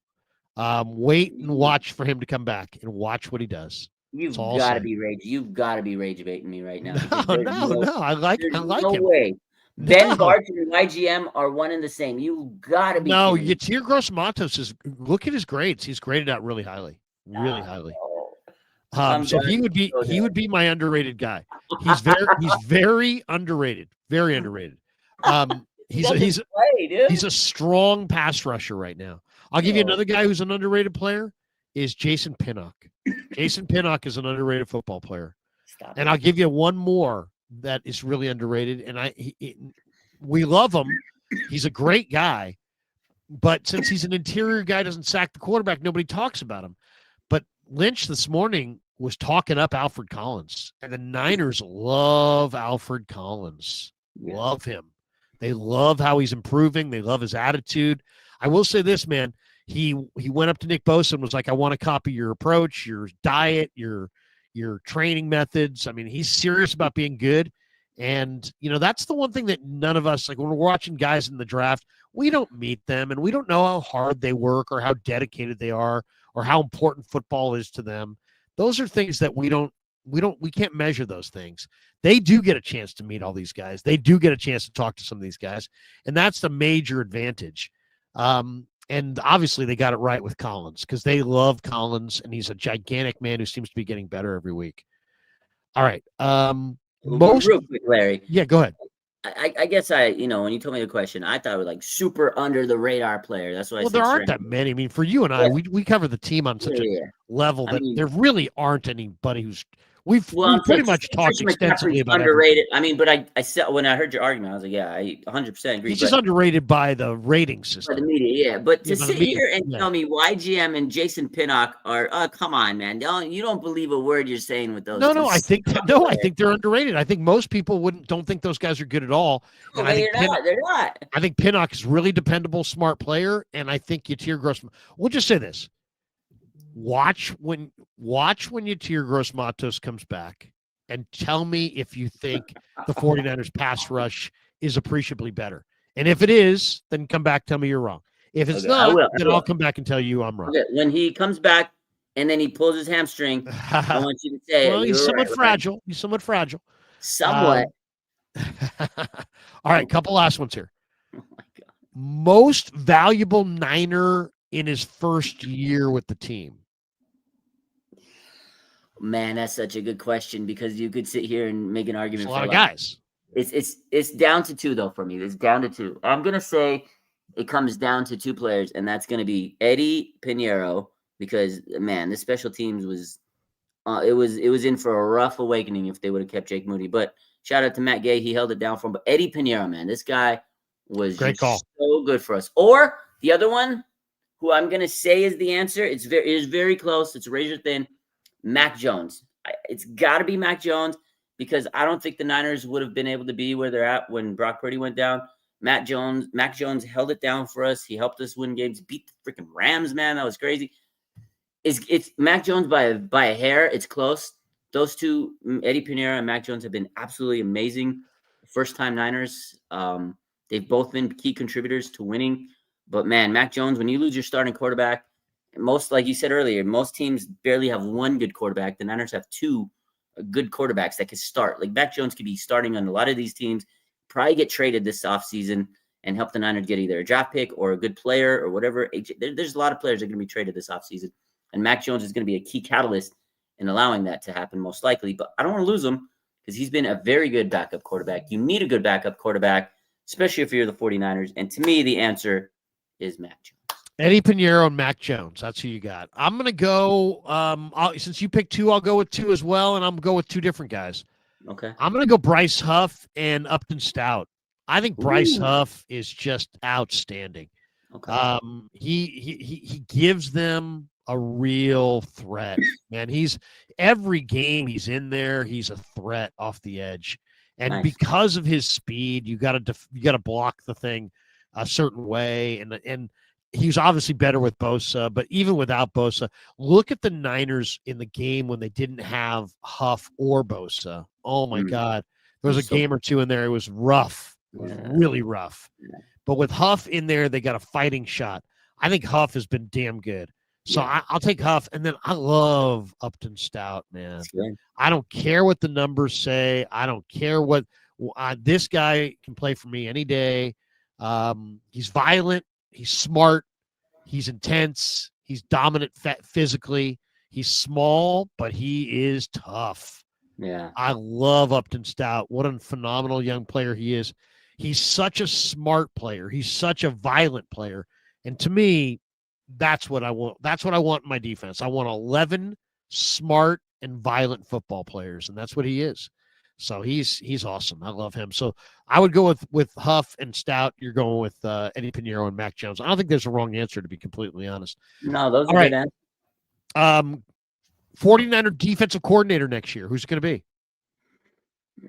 Wait and watch for him to come back and watch what he does. You've got to be rage. You've got to be rage baiting me right now. No. I like him. No way. Ben Bartch and YGM are one and the same. You got to be. No, Yatir Gross-Matos look at his grades. He's graded out really highly. Really highly. So he would be my underrated guy. He's very underrated. Very underrated. He's a strong pass rusher right now. I'll give you another guy who's an underrated player is Jason Pinnock. Jason Pinnock is an underrated football player. And I'll give you one more that is really underrated. And we love him. He's a great guy. But since he's an interior guy, doesn't sack the quarterback, nobody talks about him. But Lynch this morning was talking up Alfred Collins. And the Niners love Alfred Collins. Yeah. Love him. They love how he's improving. They love his attitude. I will say this, man. He went up to Nick Bosa and was like, I want to copy your approach, your diet, your training methods. I mean, he's serious about being good. And, that's the one thing that none of us, like when we're watching guys in the draft, we don't meet them and we don't know how hard they work or how dedicated they are or how important football is to them. Those are things that we can't measure those things. They do get a chance to meet all these guys. They do get a chance to talk to some of these guys. And that's the major advantage. And obviously they got it right with Collins because they love Collins and he's a gigantic man who seems to be getting better every week. All right. Real quick, Larry. Yeah, go ahead. I guess when you told me the question, I thought it was like super under the radar player. That's why. Well, there aren't that many. I mean, for you and I, we cover the team on such a level that there really aren't anybody who's. We've pretty much talked extensively about underrated. Everything. I mean, but I said when I heard your argument, I was like, yeah, I 100% agree. He's just underrated by the rating system. By the media, yeah. But to sit here and tell me YGM and Jason Pinnock are, come on, man, you don't believe a word you're saying with those. No, I think they're underrated. I think most people don't think those guys are good at all. And they're not. I think Pinnock is really dependable, smart player, and I think Yatir Gross. We'll just say this. Watch when Yetur Gross-Matos comes back and tell me if you think the 49ers pass rush is appreciably better. And if it is, then come back, tell me you're wrong. If it's not, then I'll come back and tell you I'm wrong. Okay. When he comes back and then he pulls his hamstring, I want you to say well, he's somewhat fragile. Right? He's somewhat fragile. Somewhat. All right, couple last ones here. Oh my God. Most valuable Niner in his first year with the team. Man, that's such a good question because you could sit here and make an argument. There's a lot of guys. It's down to two though for me. It's down to two. I'm gonna say it comes down to two players, and that's gonna be Eddie Pinheiro because man, the special teams was it was in for a rough awakening if they would have kept Jake Moody. But shout out to Matt Gay, he held it down for him. But Eddie Pinheiro, man, this guy was great call. So good for us. Or the other one, who I'm gonna say is the answer. It is very close. It's razor thin. Mac Jones. It's got to be Mac Jones because I don't think the Niners would have been able to be where they're at when Brock Purdy went down. Mac Jones held it down for us. He helped us win games, beat the freaking Rams, man. That was crazy. It's Mac Jones by a hair. It's close. Those two, Eddie Pinheiro and Mac Jones, have been absolutely amazing. First-time Niners. They've both been key contributors to winning. But, man, Mac Jones, when you lose your starting quarterback, most, like you said earlier, most teams barely have one good quarterback. The Niners have two good quarterbacks that could start. Like Mac Jones could be starting on a lot of these teams, probably get traded this offseason and help the Niners get either a draft pick or a good player or whatever. There's a lot of players that are going to be traded this offseason. And Mac Jones is going to be a key catalyst in allowing that to happen most likely. But I don't want to lose him because he's been a very good backup quarterback. You need a good backup quarterback, especially if you're the 49ers. And to me, the answer is Mac Jones. Eddie Pinheiro and Mac Jones. That's who you got. I'm going to go, since you picked two, I'll go with two as well, and I'm going to go with two different guys. Okay. I'm going to go Bryce Huff and Upton Stout. I think Bryce Huff is just outstanding. Okay. He gives them a real threat, man. Every game he's in there, he's a threat off the edge. And because of his speed, you got to block the thing a certain way, and he's obviously better with Bosa, but even without Bosa, look at the Niners in the game when they didn't have Huff or Bosa. Oh, my God. There was a game or two in there. It was rough. It was really rough. Yeah. But with Huff in there, they got a fighting shot. I think Huff has been damn good. So I'll take Huff. And then I love Upton Stout, man. I don't care what the numbers say. I don't care what this guy can play for me any day. He's violent. He's smart. He's intense. He's dominant physically. He's small, but he is tough. Yeah. I love Upton Stout. What a phenomenal young player he is. He's such a smart player. He's such a violent player. And to me, that's what I want. That's what I want in my defense. I want 11 smart and violent football players, and that's what he is. So he's awesome. I love him. So I would go with Huff and Stout. You're going with Eddie Pinheiro and Mac Jones. I don't think there's a wrong answer, to be completely honest. No, those are good answers. 49er defensive coordinator next year. Who's it going to be?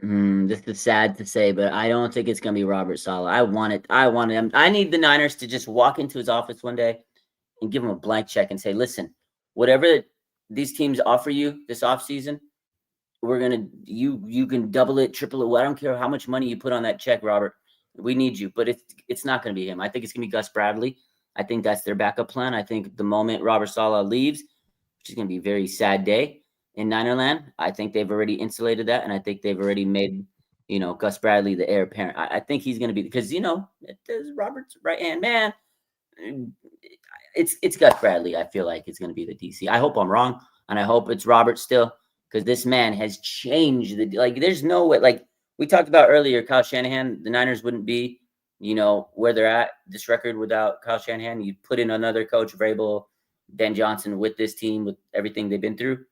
This is sad to say, but I don't think it's going to be Robert Saleh. I want him. I need the Niners to just walk into his office one day and give him a blank check and say, listen, whatever these teams offer you this offseason, you can double it, triple it. Well, I don't care how much money you put on that check, Robert. We need you, but it's not going to be him. I think it's going to be Gus Bradley. I think that's their backup plan. I think the moment Robert Saleh leaves, which is going to be a very sad day in Ninerland, I think they've already insulated that, and I think they've already made, Gus Bradley the heir apparent. I think he's going to be, because, there's Robert's right-hand man. It's Gus Bradley. I feel like it's going to be the DC. I hope I'm wrong, and I hope it's Robert still, because this man has changed there's no way, like we talked about earlier, Kyle Shanahan, the Niners wouldn't be, where they're at this record without Kyle Shanahan. You put in another coach, Vrabel, Dan Johnson, with this team, with everything they've been through.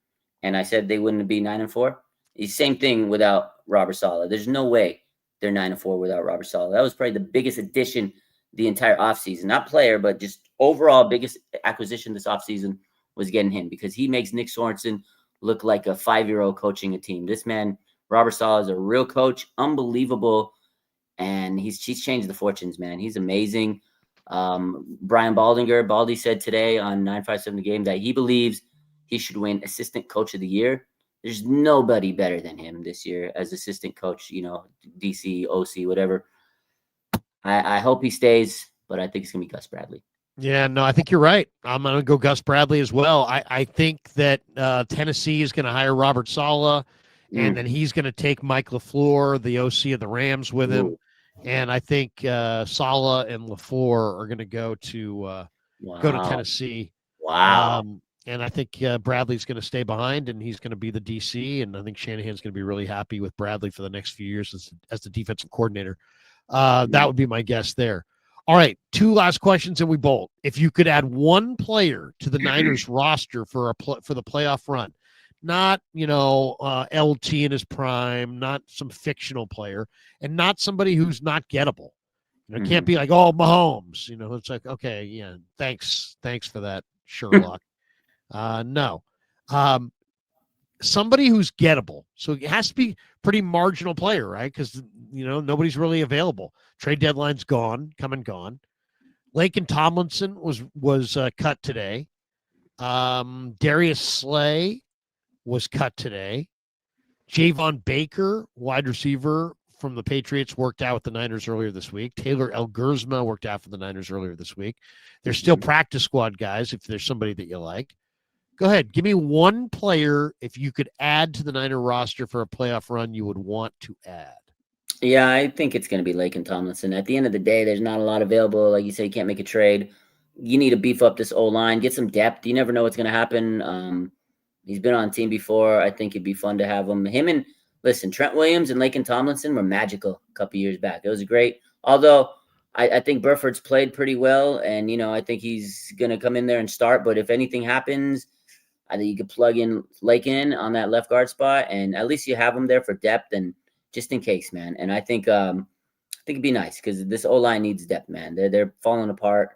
And I said they wouldn't be 9-4. The same thing without Robert Saleh. There's no way they're 9-4 without Robert Saleh. That was probably the biggest addition the entire offseason. Not player, but just overall biggest acquisition this offseason was getting him, because he makes Nick Sorensen look like a 5-year-old coaching a team. This man, Robert Saleh, is a real coach, unbelievable, and he's changed the fortunes, man. He's amazing. Brian Baldy said today on 957 The Game that he believes he should win Assistant Coach of the Year. There's nobody better than him this year as assistant coach, DC, OC, whatever. I hope he stays, but I think it's going to be Gus Bradley. Yeah, no, I think you're right. I'm going to go Gus Bradley as well. I think that Tennessee is going to hire Robert Saleh, and then he's going to take Mike LaFleur, the OC of the Rams, with him. And I think Saleh and LaFleur are going to go to Tennessee. Wow. And I think Bradley's going to stay behind, and he's going to be the DC. And I think Shanahan's going to be really happy with Bradley for the next few years as the defensive coordinator. That would be my guess there. All right, 2 last questions, and we bolt. If you could add one player to the Niners roster for the playoff run, not LT in his prime, not some fictional player, and not somebody who's not gettable. It can't be like, oh, Mahomes. It's like, okay, yeah, thanks for that, Sherlock. No. Somebody who's gettable. So it has to be pretty marginal player, right? Because, nobody's really available. Trade deadline's come and gone. Laken Tomlinson was cut today. Darius Slay was cut today. Javon Baker, wide receiver from the Patriots, worked out with the Niners earlier this week. Taylor Elgersma worked out for the Niners earlier this week. There's still practice squad guys if there's somebody that you like. Go ahead. Give me one player, if you could add to the Niner roster for a playoff run, you would want to add. Yeah, I think it's going to be Laken Tomlinson. At the end of the day, there's not a lot available. Like you said, you can't make a trade. You need to beef up this O-line, get some depth. You never know what's going to happen. He's been on the team before. I think it'd be fun to have him. Trent Williams and Laken Tomlinson were magical a couple years back. It was great. Although I think Burford's played pretty well, and, I think he's going to come in there and start. But if anything happens, I think you could plug in Laken on that left guard spot, and at least you have him there for depth and just in case, man. And I think it'd be nice because this O-line needs depth, man. They're falling apart.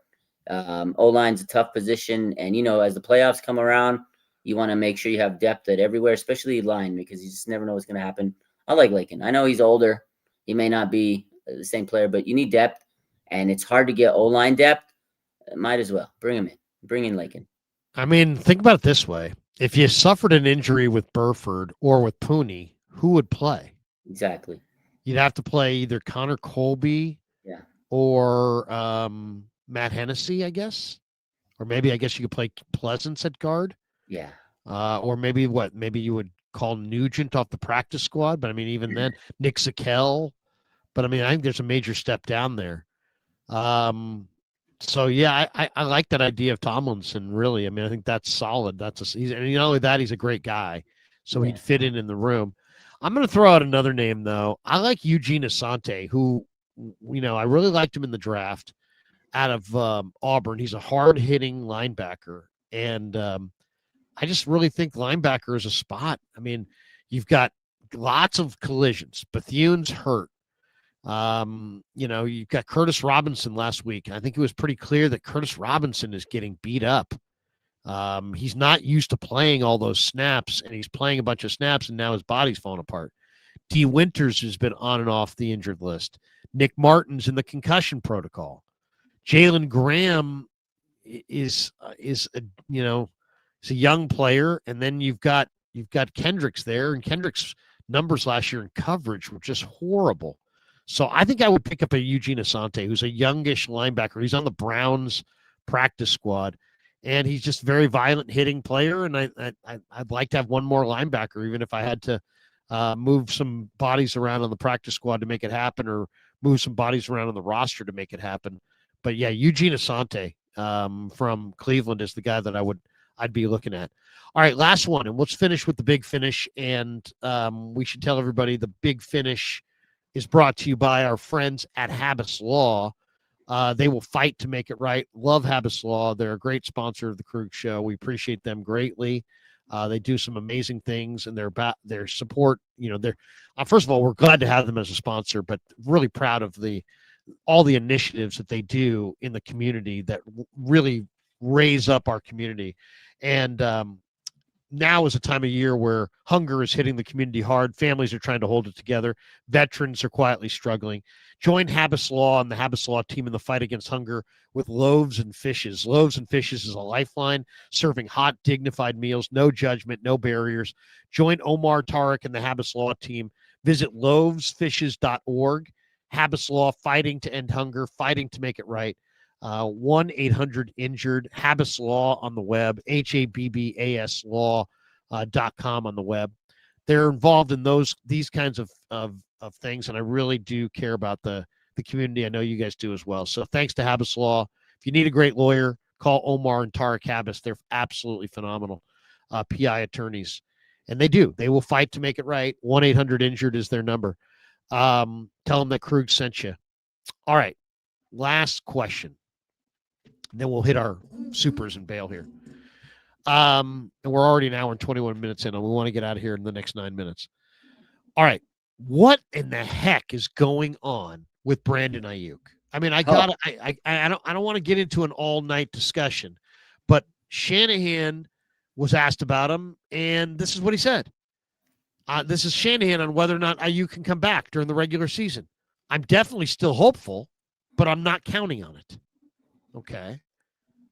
O-line's a tough position, and as the playoffs come around, you want to make sure you have depth at everywhere, especially line, because you just never know what's going to happen. I like Laken. I know he's older. He may not be the same player, but you need depth, and it's hard to get O-line depth. Might as well bring him in. Bring in Laken. I mean, think about it this way. If you suffered an injury with Burford or with Pooney, who would play? Exactly. You'd have to play either Connor Colby or Matt Hennessy, I guess. Or maybe I guess you could play Pleasance at guard. Yeah. Or maybe you would call Nugent off the practice squad. But, I mean, even then, Nick Zakel. But, I mean, I think there's a major step down there. So, yeah, I like that idea of Tomlinson, really. I mean, I think that's solid. And not only that, he's a great guy. So he'd fit in the room. I'm going to throw out another name, though. I like Eugene Asante, who, I really liked him in the draft out of Auburn. He's a hard-hitting linebacker. And I just really think linebacker is a spot. I mean, you've got lots of collisions. Bethune's hurt. You've got Curtis Robinson last week. I think it was pretty clear that Curtis Robinson is getting beat up. He's not used to playing all those snaps, and he's playing a bunch of snaps, and now his body's falling apart. D. Winters has been on and off the injured list. Nick Martin's in the concussion protocol. Jalen Graham is a young player, and then you've got Kendricks there, and Kendricks' numbers last year in coverage were just horrible. So I think I would pick up a Eugene Asante, who's a youngish linebacker. He's on the Browns practice squad, and he's just a very violent hitting player. And I'd like to have one more linebacker, even if I had to move some bodies around on the practice squad to make it happen, or move some bodies around on the roster to make it happen. But yeah, Eugene Asante from Cleveland is the guy that I'd be looking at. All right, last one, and let's finish with the big finish. And we should tell everybody the big finish is brought to you by our friends at Habas Law. They will fight to make it right. Love Habas Law. They're a great sponsor of the Krueger Show. We appreciate them greatly. They do some amazing things, and their support. First of all, we're glad to have them as a sponsor, but really proud of all the initiatives that they do in the community that really raise up our community. And now is a time of year where hunger is hitting the community hard. Families are trying to hold it together. Veterans are quietly struggling. Join Habas Law and the Habas Law team in the fight against hunger with Loaves and Fishes. Loaves and Fishes is a lifeline, serving hot, dignified meals, no judgment, no barriers. Join Omar Tariq and the Habas Law team. Visit loavesfishes.org. Habas Law, fighting to end hunger, fighting to make it right. 1-800-INJURED. Habas Law on the web, HABBAS law.com on the web. They're involved in these kinds of things, and I really do care about the community. I know you guys do as well. So thanks to Habas Law. If you need a great lawyer, call Omar and Tariq Habas. They're absolutely phenomenal PI attorneys. And they will fight to make it right. 1-800-INJURED is their number. Tell them that Krug sent you. All right. Last question. Then we'll hit our supers and bail here. And we're already an hour and 21 minutes in, and we want to get out of here in the next 9 minutes. All right. What in the heck is going on with Brandon Ayuk? I mean, I don't want to get into an all-night discussion, but Shanahan was asked about him, and this is what he said. This is Shanahan on whether or not Ayuk can come back during the regular season. I'm definitely still hopeful, but I'm not counting on it. Okay.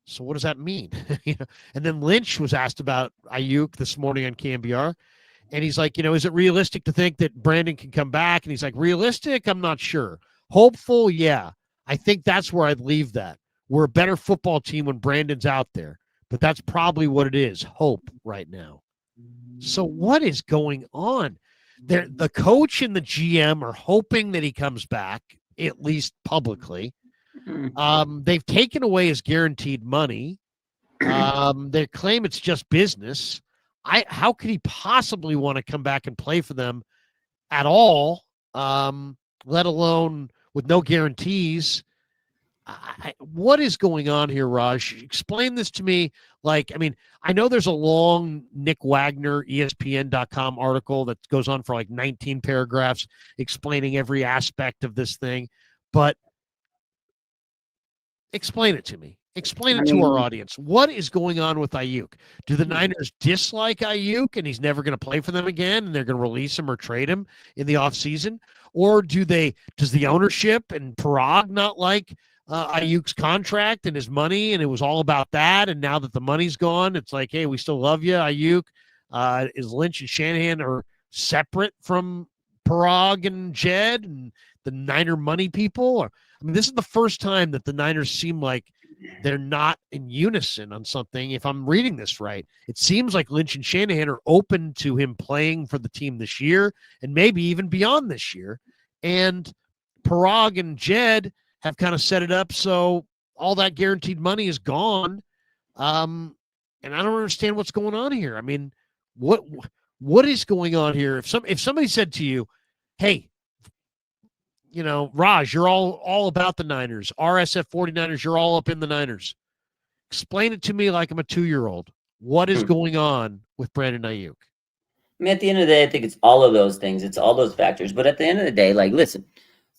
So what does that mean? And then Lynch was asked about Ayuk this morning on KMBR, and he's like, is it realistic to think that Brandon can come back? And he's like, realistic? I'm not sure. Hopeful? Yeah. I think that's where I'd leave that. We're a better football team when Brandon's out there, but that's probably what it is. Hope right now. So what is going on? The coach and the GM are hoping that he comes back, at least publicly. They've taken away his guaranteed money. They claim it's just business. How could he possibly want to come back and play for them at all, let alone with no guarantees? What is going on here, Raj? Explain this to me. I know there's a long Nick Wagner, ESPN.com article that goes on for 19 paragraphs explaining every aspect of this thing, but explain it to me. Explain it to our audience. What is going on with Ayuk? Do the Niners dislike Ayuk and he's never going to play for them again and they're going to release him or trade him in the offseason? Or does the ownership and Parag not like Ayuk's contract and his money, and it was all about that, and now that the money's gone, it's like, hey, we still love you, Ayuk. Is Lynch and Shanahan are separate from Parag and Jed and the Niner money people? This is the first time that the Niners seem like they're not in unison on something. If I'm reading this right, it seems like Lynch and Shanahan are open to him playing for the team this year and maybe even beyond this year. And Parag and Jed have kind of set it up so all that guaranteed money is gone. And I don't understand what's going on here. What is going on here? If somebody said to you, hey, Raj, you're all about the Niners. RSF 49ers, you're all up in the Niners. Explain it to me like I'm a 2-year-old. What is going on with Brandon Ayuk? At the end of the day, I think it's all of those things. It's all those factors. But at the end of the day, listen,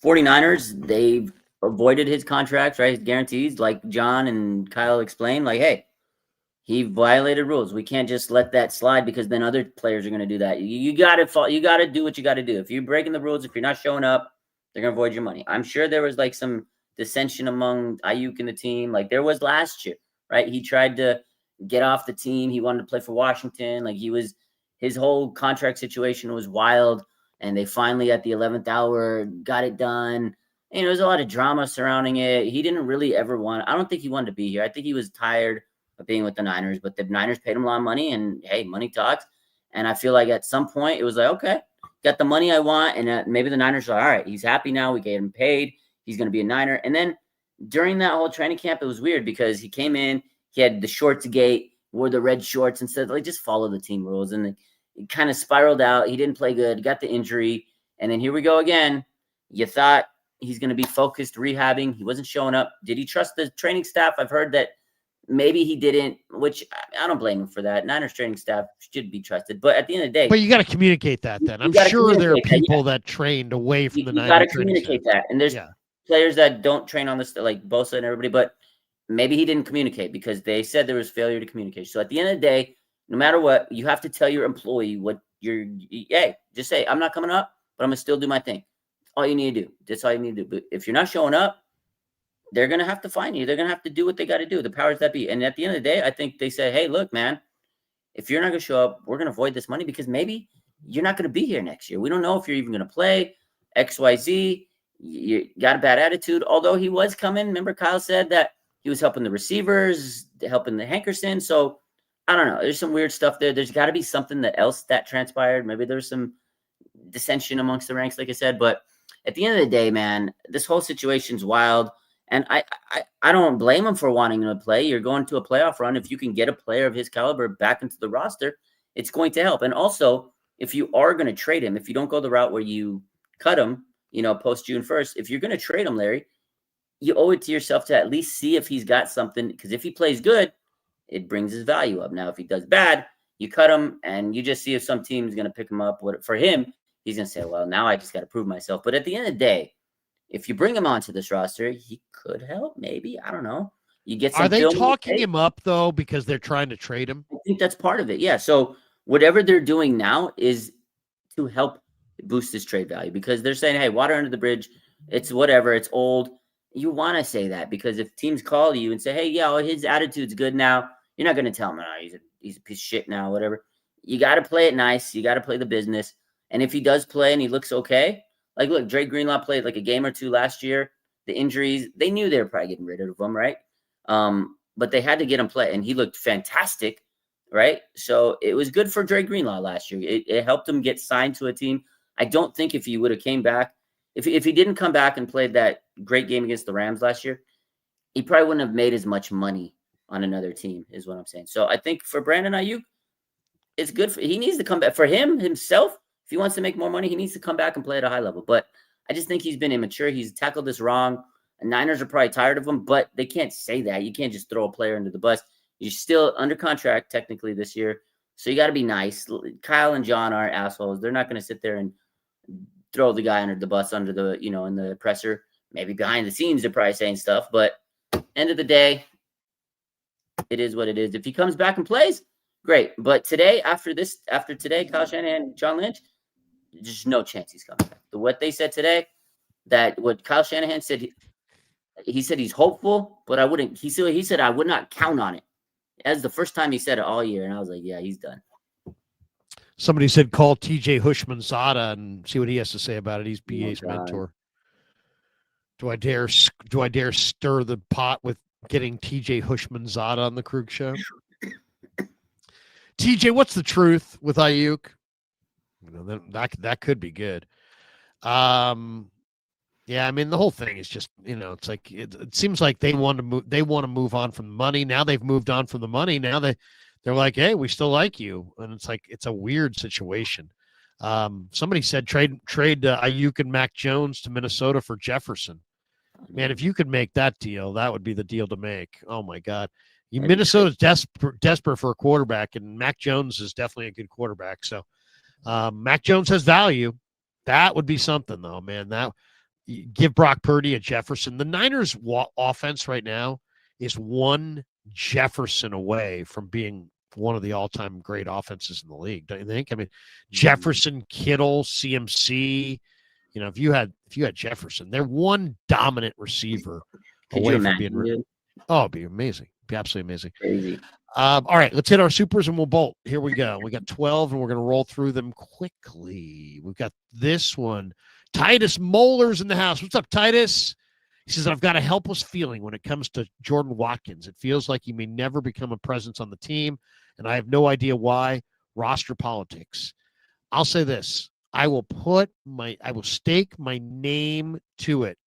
49ers, they've avoided his contracts, right? His guarantees, like John and Kyle explained, hey, he violated rules. We can't just let that slide because then other players are going to do that. You got to do what you got to do. If you're breaking the rules, if you're not showing up, they're going to avoid your money. I'm sure there was some dissension among Ayuk and the team. There was last year, right? He tried to get off the team. He wanted to play for Washington. His whole contract situation was wild. And they finally at the 11th hour got it done. And there was a lot of drama surrounding it. He didn't really ever I don't think he wanted to be here. I think he was tired of being with the Niners, but the Niners paid him a lot of money, and hey, money talks. And I feel like at some point it was okay, got the money I want. And maybe the Niners are all right. He's happy now. We gave him paid. He's going to be a Niner. And then during that whole training camp, it was weird because he came in, he had the shorts gate, wore the red shorts and said, just follow the team rules. And it kind of spiraled out. He didn't play good, got the injury. And then here we go again. You thought he's going to be focused, rehabbing. He wasn't showing up. Did he trust the training staff? I've heard that maybe he didn't, which I don't blame him for that. Niners training staff should be trusted. But at the end of the day. But you got to communicate that then. I'm sure there are people that trained away from the Niners. You got to communicate that. And there's players that don't train on this, like Bosa and everybody, but maybe he didn't communicate because they said there was failure to communicate. So at the end of the day, no matter what, you have to tell your employee what hey, just say, I'm not coming up, but I'm going to still do my thing. That's all you need to do. That's all you need to do. But if you're not showing up, they're going to have to fine you. They're going to have to do what they got to do. The powers that be. And at the end of the day, I think they say, hey, look, man, if you're not going to show up, we're going to avoid this money because maybe you're not going to be here next year. We don't know if you're even going to play XYZ. You got a bad attitude. Although he was coming. Remember Kyle said that he was helping the receivers, helping the Hankerson. So I don't know. There's some weird stuff there. There's got to be something else that transpired. Maybe there's some dissension amongst the ranks, like I said. But at the end of the day, man, this whole situation's wild. And I don't blame him for wanting him to play. You're going to a playoff run. If you can get a player of his caliber back into the roster, it's going to help. And also, if you are going to trade him, if you don't go the route where you cut him, post June 1st, if you're going to trade him, Larry, you owe it to yourself to at least see if he's got something. Because if he plays good, it brings his value up. Now, if he does bad, you cut him and you just see if some team is going to pick him up. For him, he's going to say, well, now I just got to prove myself. But at the end of the day, if you bring him onto this roster, he could help. Maybe, I don't know. You get some. Are they talking him up though because they're trying to trade him? I think that's part of it. Yeah. So whatever they're doing now is to help boost his trade value because they're saying, "Hey, water under the bridge. It's whatever. It's old." You want to say that because if teams call you and say, "Hey, yeah, his attitude's good now," you're not going to tell him, "No, he's a piece of shit now." Whatever. You got to play it nice. You got to play the business. And if he does play and he looks okay. Like, look, Dre Greenlaw played like a game or two last year. The injuries, they knew they were probably getting rid of him, right? But they had to get him play, and he looked fantastic, right? So it was good for Dre Greenlaw last year. It helped him get signed to a team. I don't think if he would have came back, if he didn't come back and played that great game against the Rams last year, he probably wouldn't have made as much money on another team, is what I'm saying. So I think for Brandon Ayuk, it's good. He needs to come back. For himself, if he wants to make more money, he needs to come back and play at a high level. But I just think he's been immature. He's tackled this wrong. And Niners are probably tired of him, but they can't say that. You can't just throw a player under the bus. You're still under contract technically this year. So you got to be nice. Kyle and John aren't assholes. They're not going to sit there and throw the guy under the bus in the presser. Maybe behind the scenes, they're probably saying stuff. But end of the day, it is what it is. If he comes back and plays, great. But today, after today, Kyle Shanahan and John Lynch, there's no chance he's coming back. What they said today, that what Kyle Shanahan said, he said he's hopeful, but I wouldn't. He said I would not count on it. That's the first time he said it all year, and I was like, yeah, he's done. Somebody said call TJ Hushmanzada and see what he has to say about it. He's BA's mentor. Do I dare stir the pot with getting TJ Hushmanzada on the Krug Show? TJ, what's the truth with Ayuk? That could be good. Yeah, I mean the whole thing is just it's like it seems like they want to move on from the money. Now they've moved on from the money. Now they're like, hey, we still like you, and it's like it's a weird situation. Somebody said trade Ayuk and Mac Jones to Minnesota for Jefferson. Man, if you could make that deal, that would be the deal to make. Oh my God. Minnesota's desperate for a quarterback, and Mac Jones is definitely a good quarterback. So Mac Jones has value. That would be something, though, man. That give Brock Purdy a Jefferson. The Niners' offense right now is one Jefferson away from being one of the all-time great offenses in the league. Don't you think? I mean, Jefferson, Kittle, CMC. If you had Jefferson, they're one dominant receiver away from being. Oh, it'd be amazing. Be absolutely amazing. Crazy. All right, let's hit our supers and we'll bolt. Here we go. We got 12 and we're going to roll through them quickly. We've got this one. Titus Moeller's in the house. What's up, Titus? He says, I've got a helpless feeling when it comes to Jordan Watkins. It feels like he may never become a presence on the team, and I have no idea why. Roster politics. I'll say this. I will stake my name to it.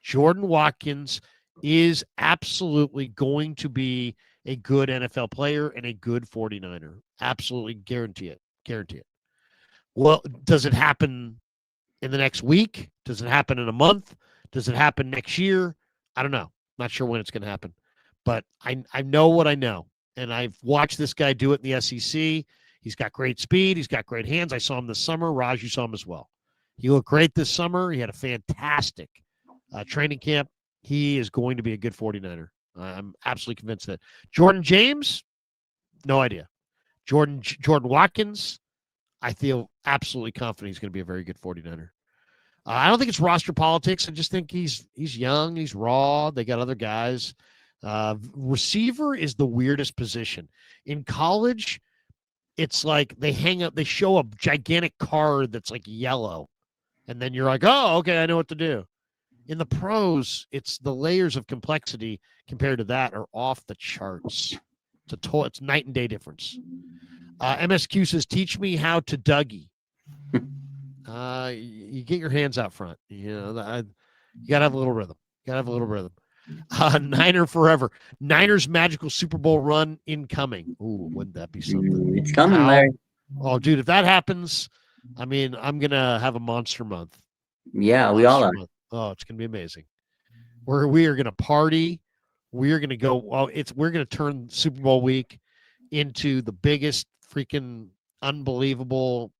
Jordan Watkins is absolutely going to be a good NFL player and a good 49er. Absolutely guarantee it. Guarantee it. Well, does it happen in the next week? Does it happen in a month? Does it happen next year? I don't know. Not sure when it's going to happen. But I know what I know. And I've watched this guy do it in the SEC. He's got great speed. He's got great hands. I saw him this summer. Raj, you saw him as well. He looked great this summer. He had a fantastic training camp. He is going to be a good 49er. I'm absolutely convinced that. Jordan James, no idea. Jordan Watkins, I feel absolutely confident he's going to be a very good 49er. I don't think it's roster politics. I just think he's young, he's raw. They got other guys. Receiver is the weirdest position. In college, it's like they show a gigantic card that's like yellow, and then you're like, oh, okay, I know what to do. In the pros, it's the layers of complexity compared to that are off the charts. It's night and day difference. MSQ says, teach me how to Dougie. You get your hands out front. You know, you got to have a little rhythm. Niner forever. Niners magical Super Bowl run incoming. Ooh, wouldn't that be something? It's coming, Larry. Oh, dude, if that happens, I mean, I'm going to have a monster month. Yeah, we all are. Oh, it's going to be amazing. We are going to party. We are going to go. Well, we're going to turn Super Bowl week into the biggest freaking unbelievable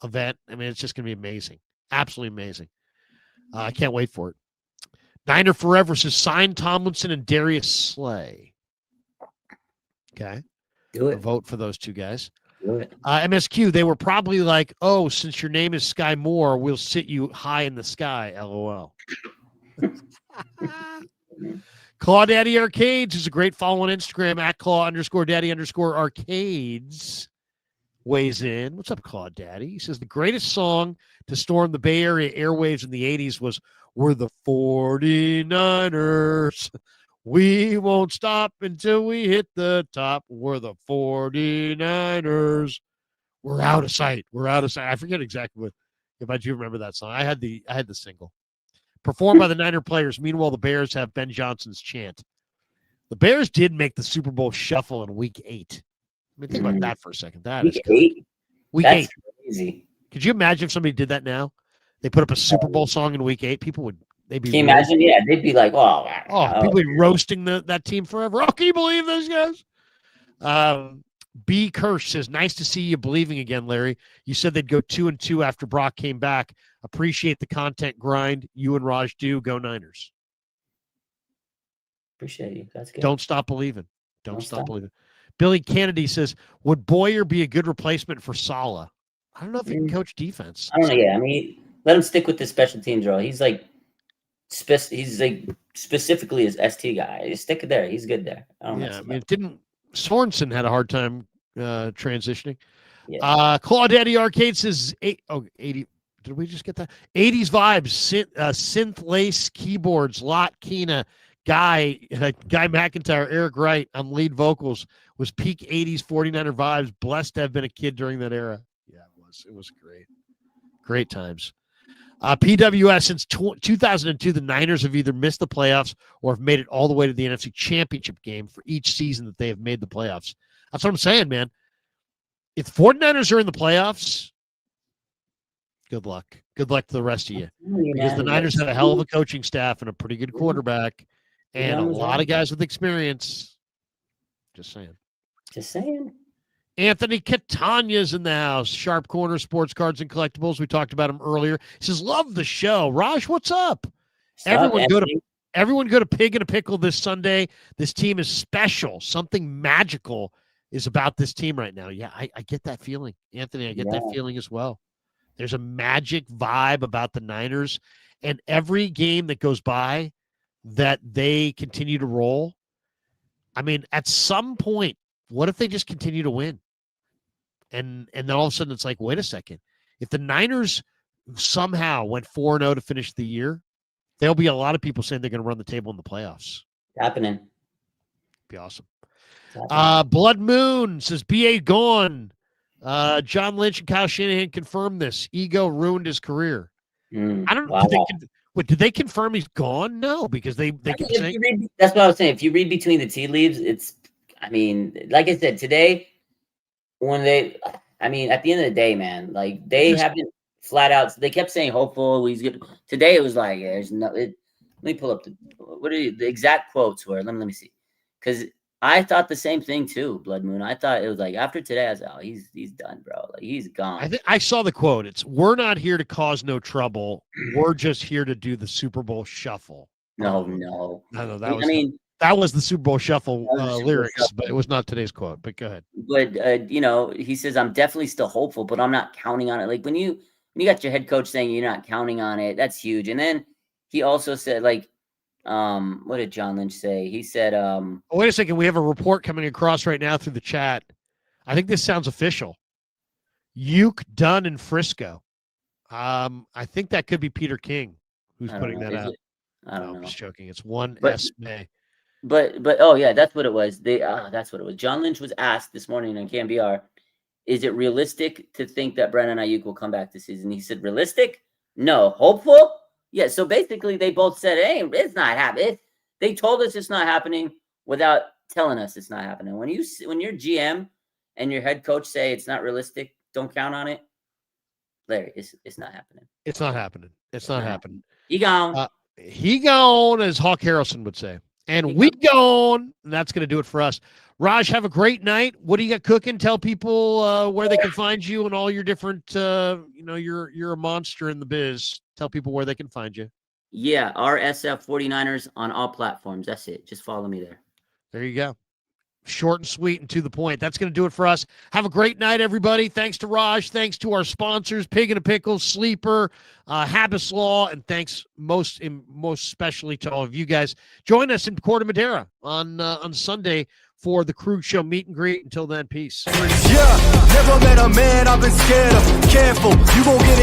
event. I mean, it's just going to be amazing. Absolutely amazing. I can't wait for it. Niner Forever says sign Tomlinson and Darius Slay. Okay. Do it. A vote for those two guys. Do it. MSQ, they were probably like, oh, since your name is Sky Moore, we'll sit you high in the sky. LOL. Claw Daddy Arcades is a great follow on Instagram at Claw_Daddy_Arcades. Weighs in. What's up, Claw Daddy? He says the greatest song to storm the Bay Area airwaves in the 80s was We're the 49ers. We won't stop until we hit the top. We're the 49ers. We're out of sight. We're out of sight. I forget exactly if I do remember that song. I had the single. Performed by the Niner players. Meanwhile, the Bears have Ben Johnson's chant. The Bears did make the Super Bowl shuffle in week 8. I mean, think about that for a second. Week 8? Week That's 8. Crazy. Could you imagine if somebody did that now? They put up a Super Bowl song in week 8. They'd be. Can you imagine? Yeah, they'd be like, people would be roasting that team forever. Oh, can you believe those guys? B. Kirsch says, nice to see you believing again, Larry. You said they'd go 2-2 after Brock came back. Appreciate the content grind. You and Raj do. Go Niners. Appreciate you. That's good. Don't stop believing. Don't stop believing. Billy Kennedy says, would Boyer be a good replacement for Saleh? I don't know if he can coach defense. I don't know. Yeah, I mean, let him stick with the special teams role. He's like specifically his ST guy. Just stick it there. He's good there. I mean, Sorensen had a hard time transitioning. Yeah. Claw Daddy Arcade says 80. Did we just get that? 80s vibes, synth lace keyboards, Lot Keena, Guy McIntyre, Eric Wright on lead vocals, was peak 80s 49er vibes. Blessed to have been a kid during that era. Yeah, it was. It was great. Great times. PWS, since 2002, the Niners have either missed the playoffs or have made it all the way to the NFC Championship game for each season that they have made the playoffs. That's what I'm saying, man. If the 49ers are in the playoffs, good luck. Good luck to the rest of you. Because the Niners have a hell of a coaching staff and a pretty good quarterback and a lot of guys with experience. Just saying. Just saying. Anthony Catania's in the house. Sharp Corner Sports Cards and Collectibles. We talked about him earlier. He says, love the show. Raj, what's up? Everyone go to Pig and a Pickle this Sunday. This team is special. Something magical is about this team right now. Yeah, I get that feeling. Anthony, I get that feeling as well. There's a magic vibe about the Niners. And every game that goes by that they continue to roll, I mean, at some point, what if they just continue to win? And then all of a sudden it's like, wait a second. If the Niners somehow went 4-0 to finish the year, there'll be a lot of people saying they're going to run the table in the playoffs. Happening. Be awesome. Blood Moon says, B.A. gone. John Lynch and Kyle Shanahan confirmed this. Ego ruined his career. I don't know. Did they confirm he's gone? No, because they can say. That's what I was saying. If you read between the tea leaves, I mean, like I said, today, at the end of the day, man, like they haven't flat out, they kept saying hopeful, he's good. Today it was like, there's no, let me pull up the exact quotes were, let me see. Because I thought the same thing too, Blood Moon. I thought it was like, after today, I was like, oh, he's done, bro. Like, he's gone. I saw the quote. It's, we're not here to cause no trouble. We're just here to do the Super Bowl shuffle. No. That was That was the Super Bowl Shuffle lyrics, but it was not today's quote. But go ahead. But he says, I'm definitely still hopeful, but I'm not counting on it. Like when you got your head coach saying you're not counting on it, that's huge. And then he also said, like, what did John Lynch say? He said, wait a second. We have a report coming across right now through the chat. I think this sounds official. Uke Dunn in Frisco. I think that could be Peter King who's putting that out. I don't know. I'm just joking. It's one S May. But oh yeah, that's what it was. That's what it was. John Lynch was asked this morning on KMBR, is it realistic to think that Brandon Ayuk will come back this season? He said, realistic? No. Hopeful? Yeah. So basically, they both said, hey, it's not happening. They told us it's not happening without telling us it's not happening. When your GM and your head coach say it's not realistic, don't count on it. Larry, it's not happening. It's not happening. It's not happening. He gone. He gone, as Hawk Harrelson would say. And we gone. And that's going to do it for us. Raj, have a great night. What do you got cooking? Tell people where they can find you and all your different, you're a monster in the biz. Tell people where they can find you. Yeah, RSF 49ers on all platforms. That's it. Just follow me there. There you go. Short and sweet and to the point. That's going to do it for us. Have a great night, everybody. Thanks to Raj. Thanks to our sponsors, Pig and a Pickle, Sleeper, Habas Law, and thanks most especially to all of you guys. Join us in Corte Madera on Sunday for the Krueger Show meet and greet. Until then, peace. Yeah, never met a man I've been scared of. Careful, you gon' get it.